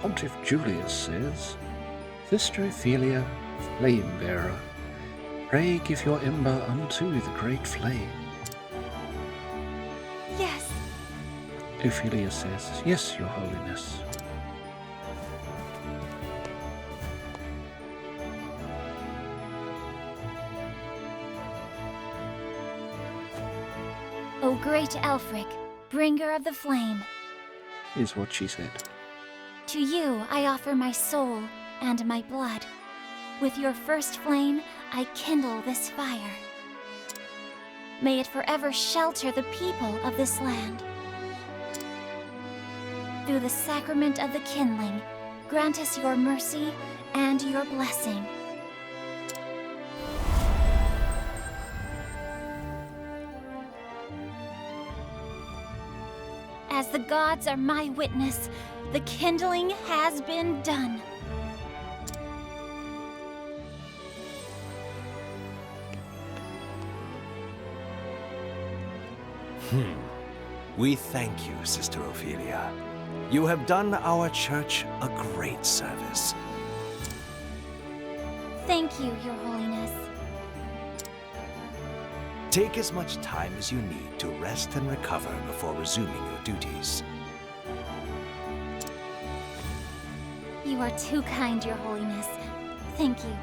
Pontiff Julius says, Sister Ophelia, Flamebearer, pray give your ember unto the great flame. Yes. Ophelia says, yes, Your Holiness. O great Elfric, bringer of the flame, Is what she said. to you I offer my soul and my blood. With your first flame, I kindle this fire. May it forever shelter the people of this land. Through the sacrament of the kindling, grant us your mercy and your blessing. As the gods are my witness, the kindling has been done. We thank you, Sister Ophelia. You have done our church a great service. Thank you, Your Holiness. Take as much time as you need to rest and recover before resuming your duties. You are too kind, Your Holiness. Thank you.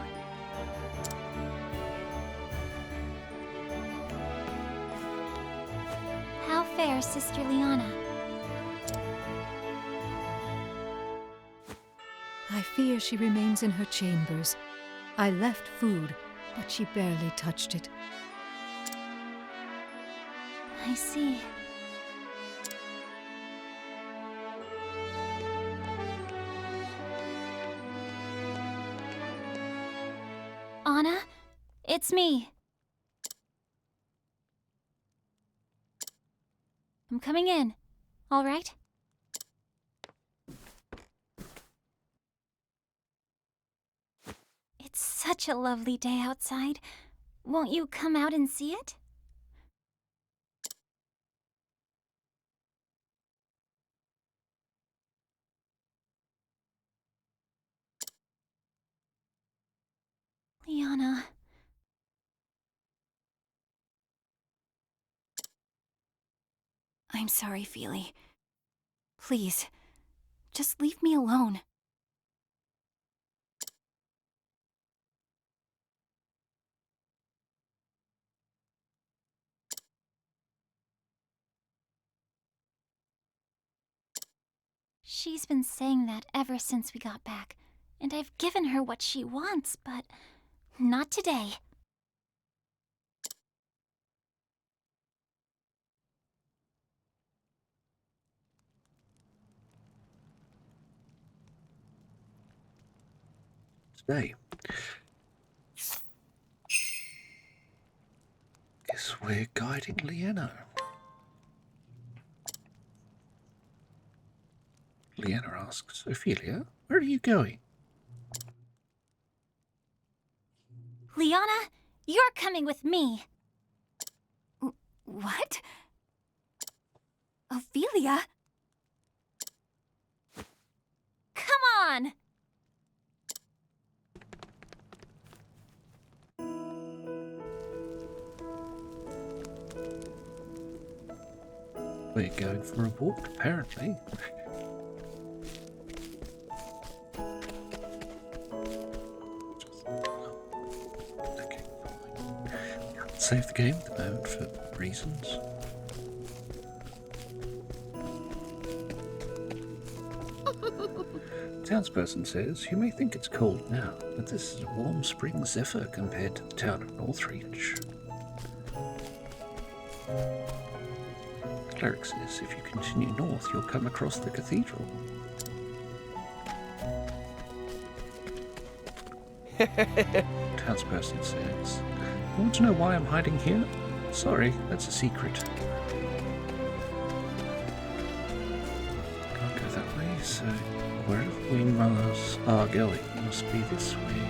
How fares Sister Liana? I fear she remains in her chambers. I left food, but she barely touched it. I see. Anna, it's me. I'm coming in. All right? It's such a lovely day outside. Won't you come out and see it? Liana. I'm sorry, Feely. Please, just leave me alone. She's been saying that ever since we got back, and I've given her what she wants, but not today. Today. We're guiding Leanna. Leanna asks, Ophilia, where are you going? Liana, you're coming with me. What? Ophilia? Come on! We're going for a walk, apparently. Okay, fine. Save the game at the moment for reasons. Townsperson says, you may think it's cold now, but this is a warm spring zephyr compared to the town of Northreach. The cleric says, if you continue north, you'll come across the cathedral. Townsperson says, you want to know why I'm hiding here? Sorry, that's a secret. Can't go that way, so wherever we are going must be this way.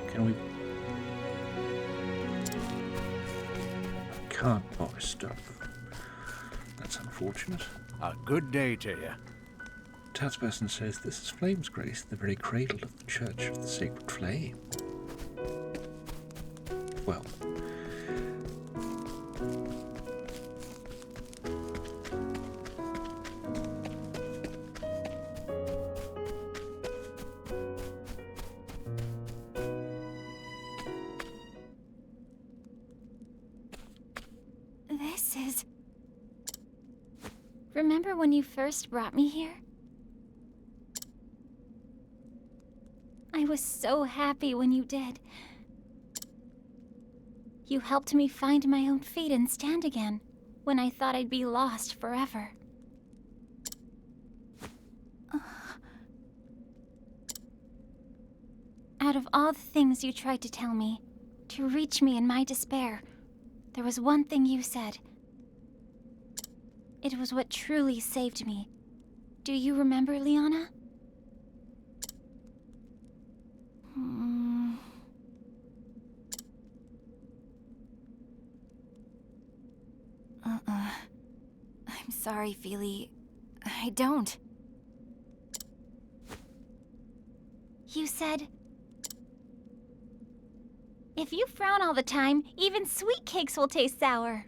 Can we... I can't buy stuff. That's unfortunate. A good day to you. Townsperson says this is Flame's Grace, the very cradle of the Church of the Sacred Flame. Well, This is... Remember when you first brought me here? I was so happy when you did. You helped me find my own feet and stand again, when I thought I'd be lost forever. Out of all the things you tried to tell me, to reach me in my despair, there was one thing you said. It was what truly saved me. Do you remember, Liana? I'm sorry, Feely. I don't. You said... If you frown all the time, even sweet cakes will taste sour.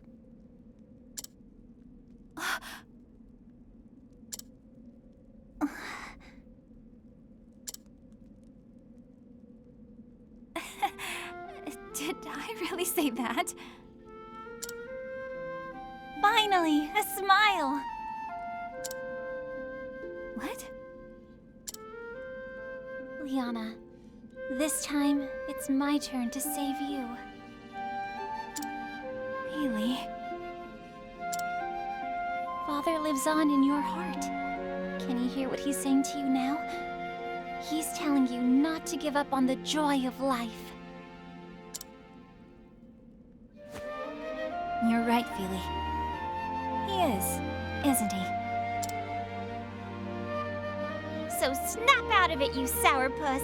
Did I really say that? Finally, a smile! What? Liana, this time, it's my turn to save you. Haley. Father lives on in your heart. Can you hear what he's saying to you now? He's telling you not to give up on the joy of life. You're right, Feely. He is, isn't he? So snap out of it, you sourpuss!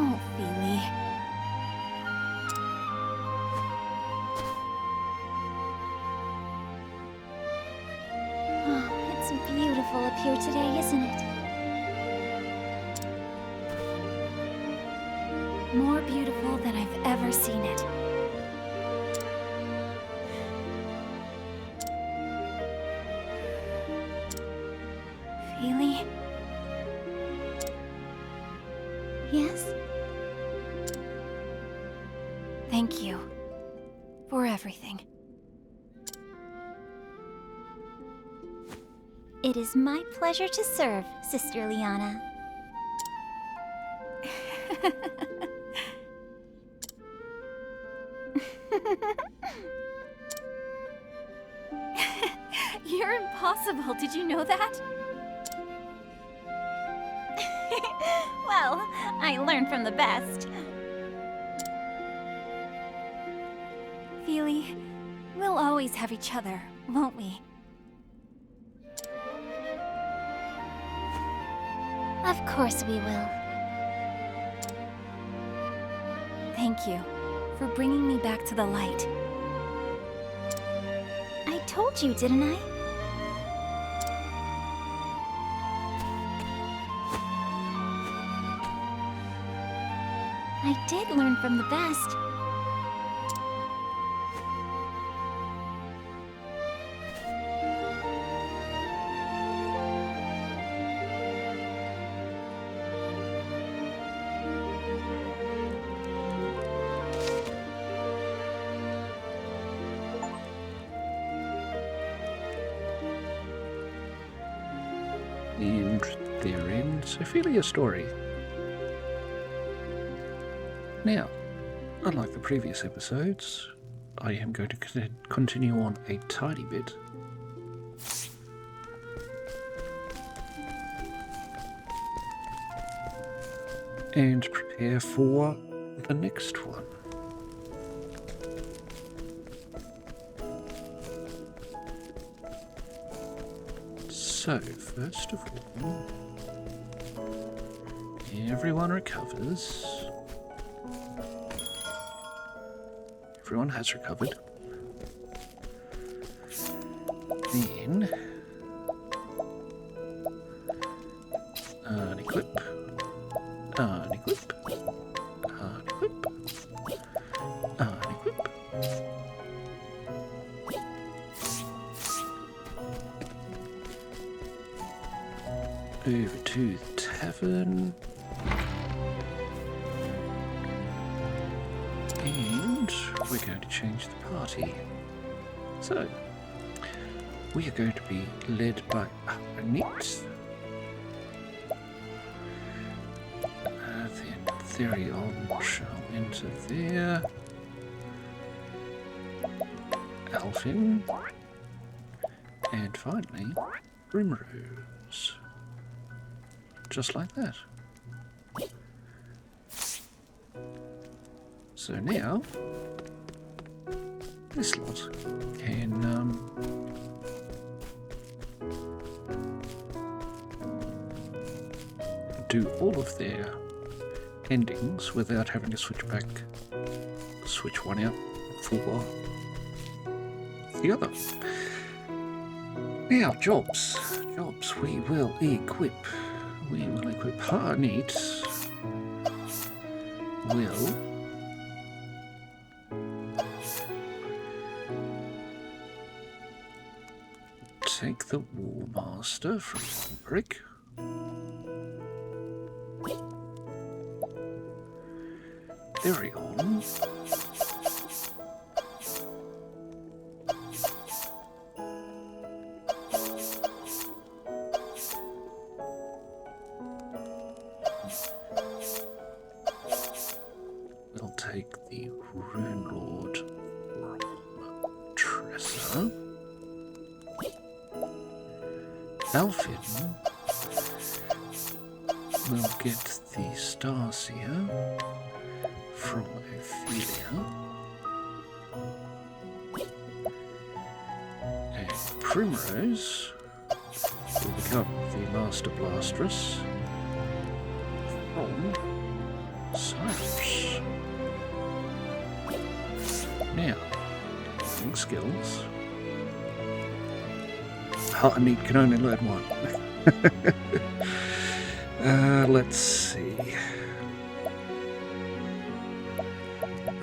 Oh, Feely. Oh, it's beautiful up here today, isn't it? More beautiful than I've ever seen it. Feely? Yes? Thank you for everything. It is my pleasure to serve, Sister Liana. You're impossible, did you know that? Well, I learned from the best. Feely, we'll always have each other, won't we? Of course we will. Thank you for bringing me back to the light. I told you, didn't I? I did learn from the best. And there ends Ophilia's story. Now, unlike the previous episodes, I am going to continue on a tiny bit. And prepare for the next one. So, first of all, everyone recovers. Everyone has recovered. Then, unequip, unequip, unequip, unequip. Over to the tavern. And we're going to change the party. So, we are going to be led by Annette. Then Therion shall enter there. Alfin. And finally, Primrose. Just like that. So now, this lot can do all of their endings without having to switch one out for the other. Now, jobs, we will equip. Harneet will take the War Master from Brick. Therion will take the Rune Lord from Tressa. Alfin will get the Starseer from Ophilia. And Primrose will become the Master Blastress from Cyrus. Now, learning skills. Harneet can only learn one. Let's see.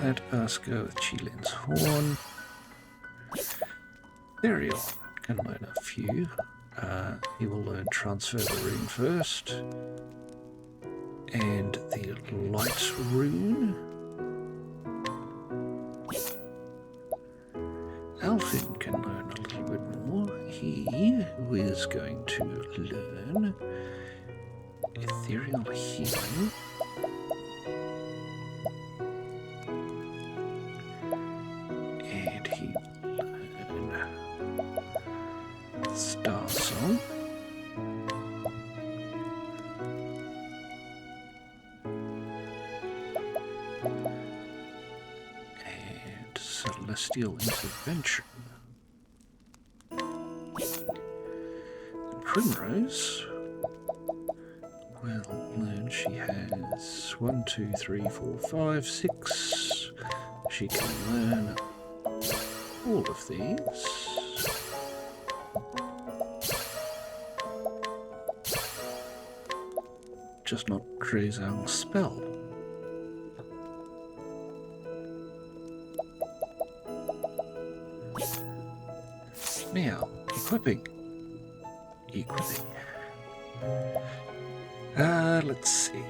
Let us go with Chilin's Horn. Therion can learn a few. He will learn Transfer the Rune first. And the Light Rune. Alfin can learn a little bit more. He is going to learn Ethereal Healing. And he will learn And Celestial Intervention. Primrose will learn she has 1, 2, 3, 4, 5, 6. She can learn all of these. Just not Greyzang's spell. Now, equipping. Let's see.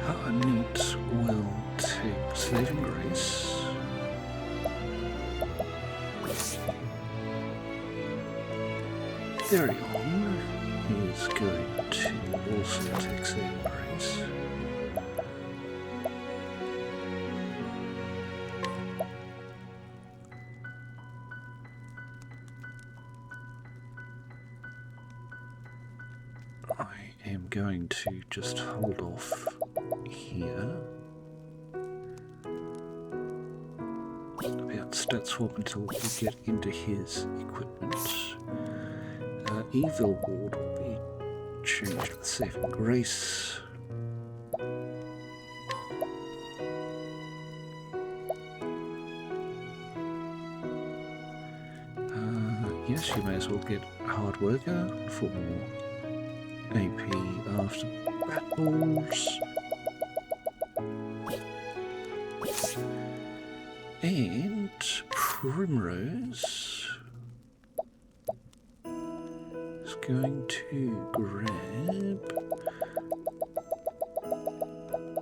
Harneet will take Saving Grace. Therion is going to also take Saving Grace. I am going to just hold off here about stat swap until we get into his equipment. Evil Ward will be changed with Saving Grace. Yes, you may as well get Hard Worker for more AP after battles. And Primrose is going to grab...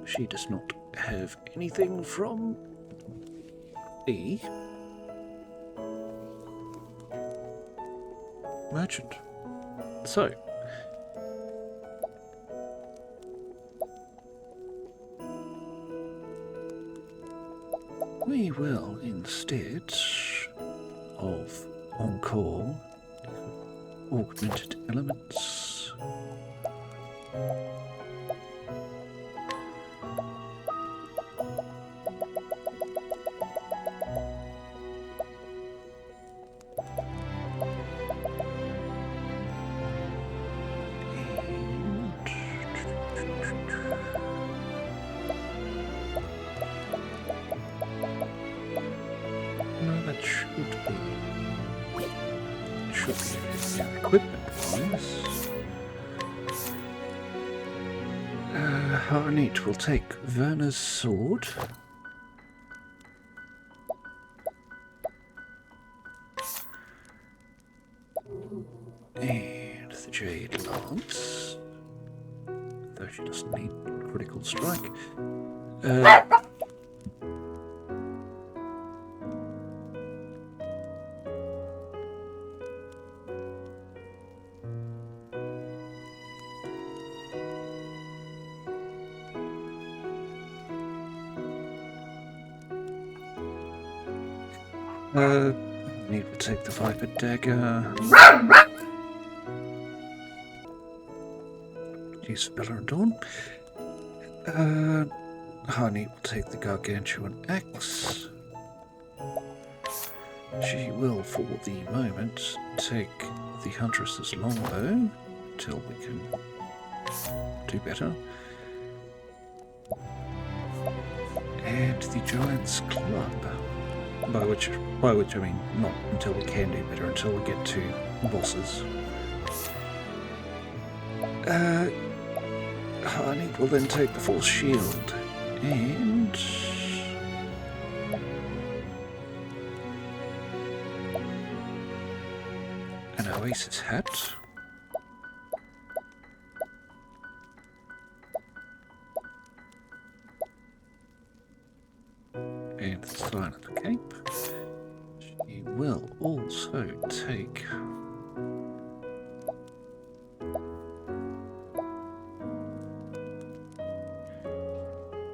She does not have anything from the merchant. So, we will, instead of Encore, Augmented Elements. Equipment-wise, Harneet will take Werner's sword. And the Jade Lance, though she doesn't need critical strike. Need to take the Viper Dagger. Use Bella and Dawn. Harneet will take the Gargantuan Axe. She will, for the moment, take the Huntress's Longbow till we can do better. And the Giant's Club. By which I mean not until we can do better, until we get to bosses. Harneet will then take the Force Shield and an Oasis Hat. And the Silent Cape. She will also take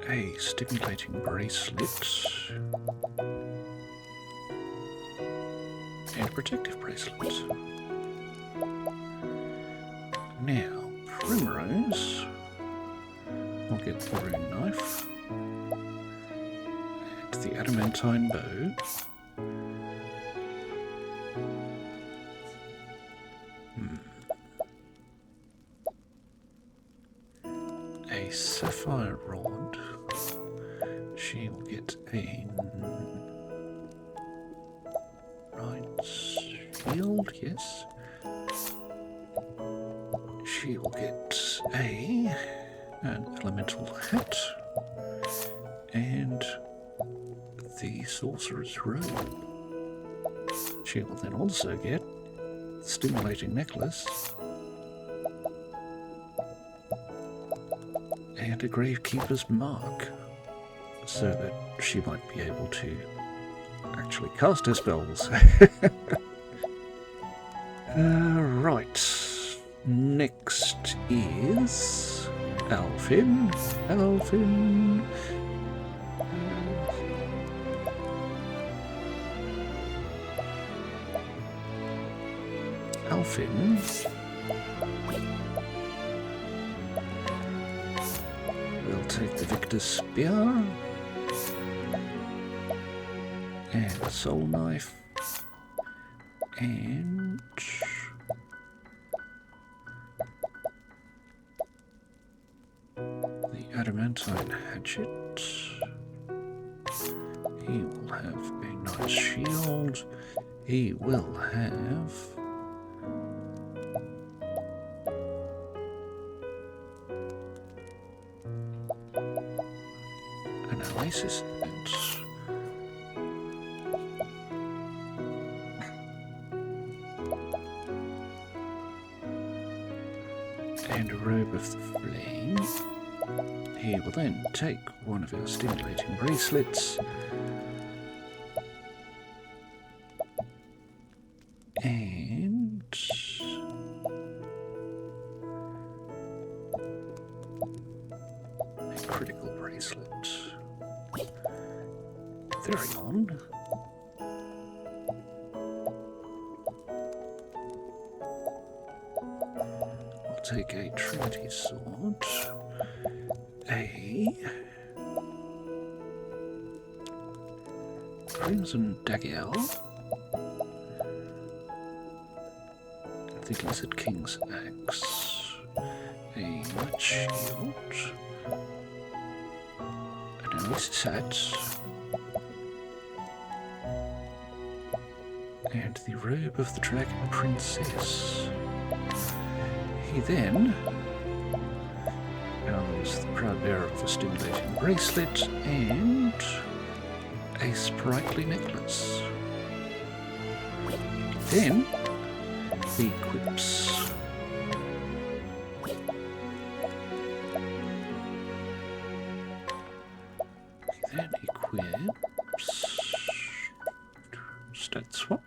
a Stimulating Bracelet. And a protective bracelet. Now, Primrose will get the rune knife. And the adamantine bow. A sapphire rod. She will get a shield, yes. She will get an elemental hat and the sorcerer's robe. She will then also get the stimulating necklace and a gravekeeper's mark, so that she might be able to actually cast her spells. Right. Next is Alfin. Alfin will take the Victor's Spear and the Soul Knife and the Adamantine Hatchet. He will have a nice shield. He will have an Oasis hat. And a robe of the flame. He will then take one of our stimulating bracelets and a critical bracelet. Very on. Take a Trinity sword, a crimson dagger, the Lizard King's axe, a white shield, an Oasis hat, and the robe of the Dragon Princess. He then is the proud bearer of a stimulating bracelet and a sprightly necklace. Then he equips stat swap.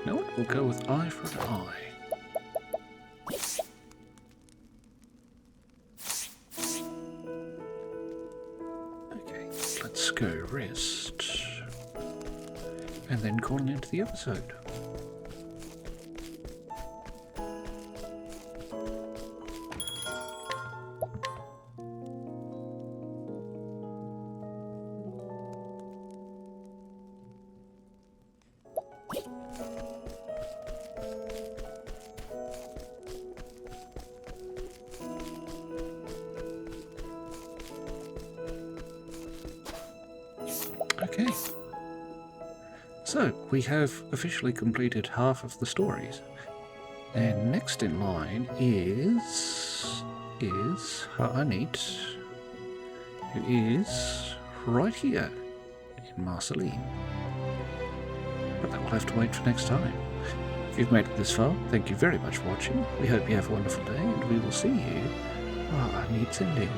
Now what? We'll go with eye for an eye. Okay, let's go rest. And then call it into the episode. Okay, so we have officially completed half of the stories, and next in line is Ha'anit is right here in Marceline. But that will have to wait for next time. If you've made it this far, thank you very much for watching. We hope you have a wonderful day, and we will see you. Needs ending.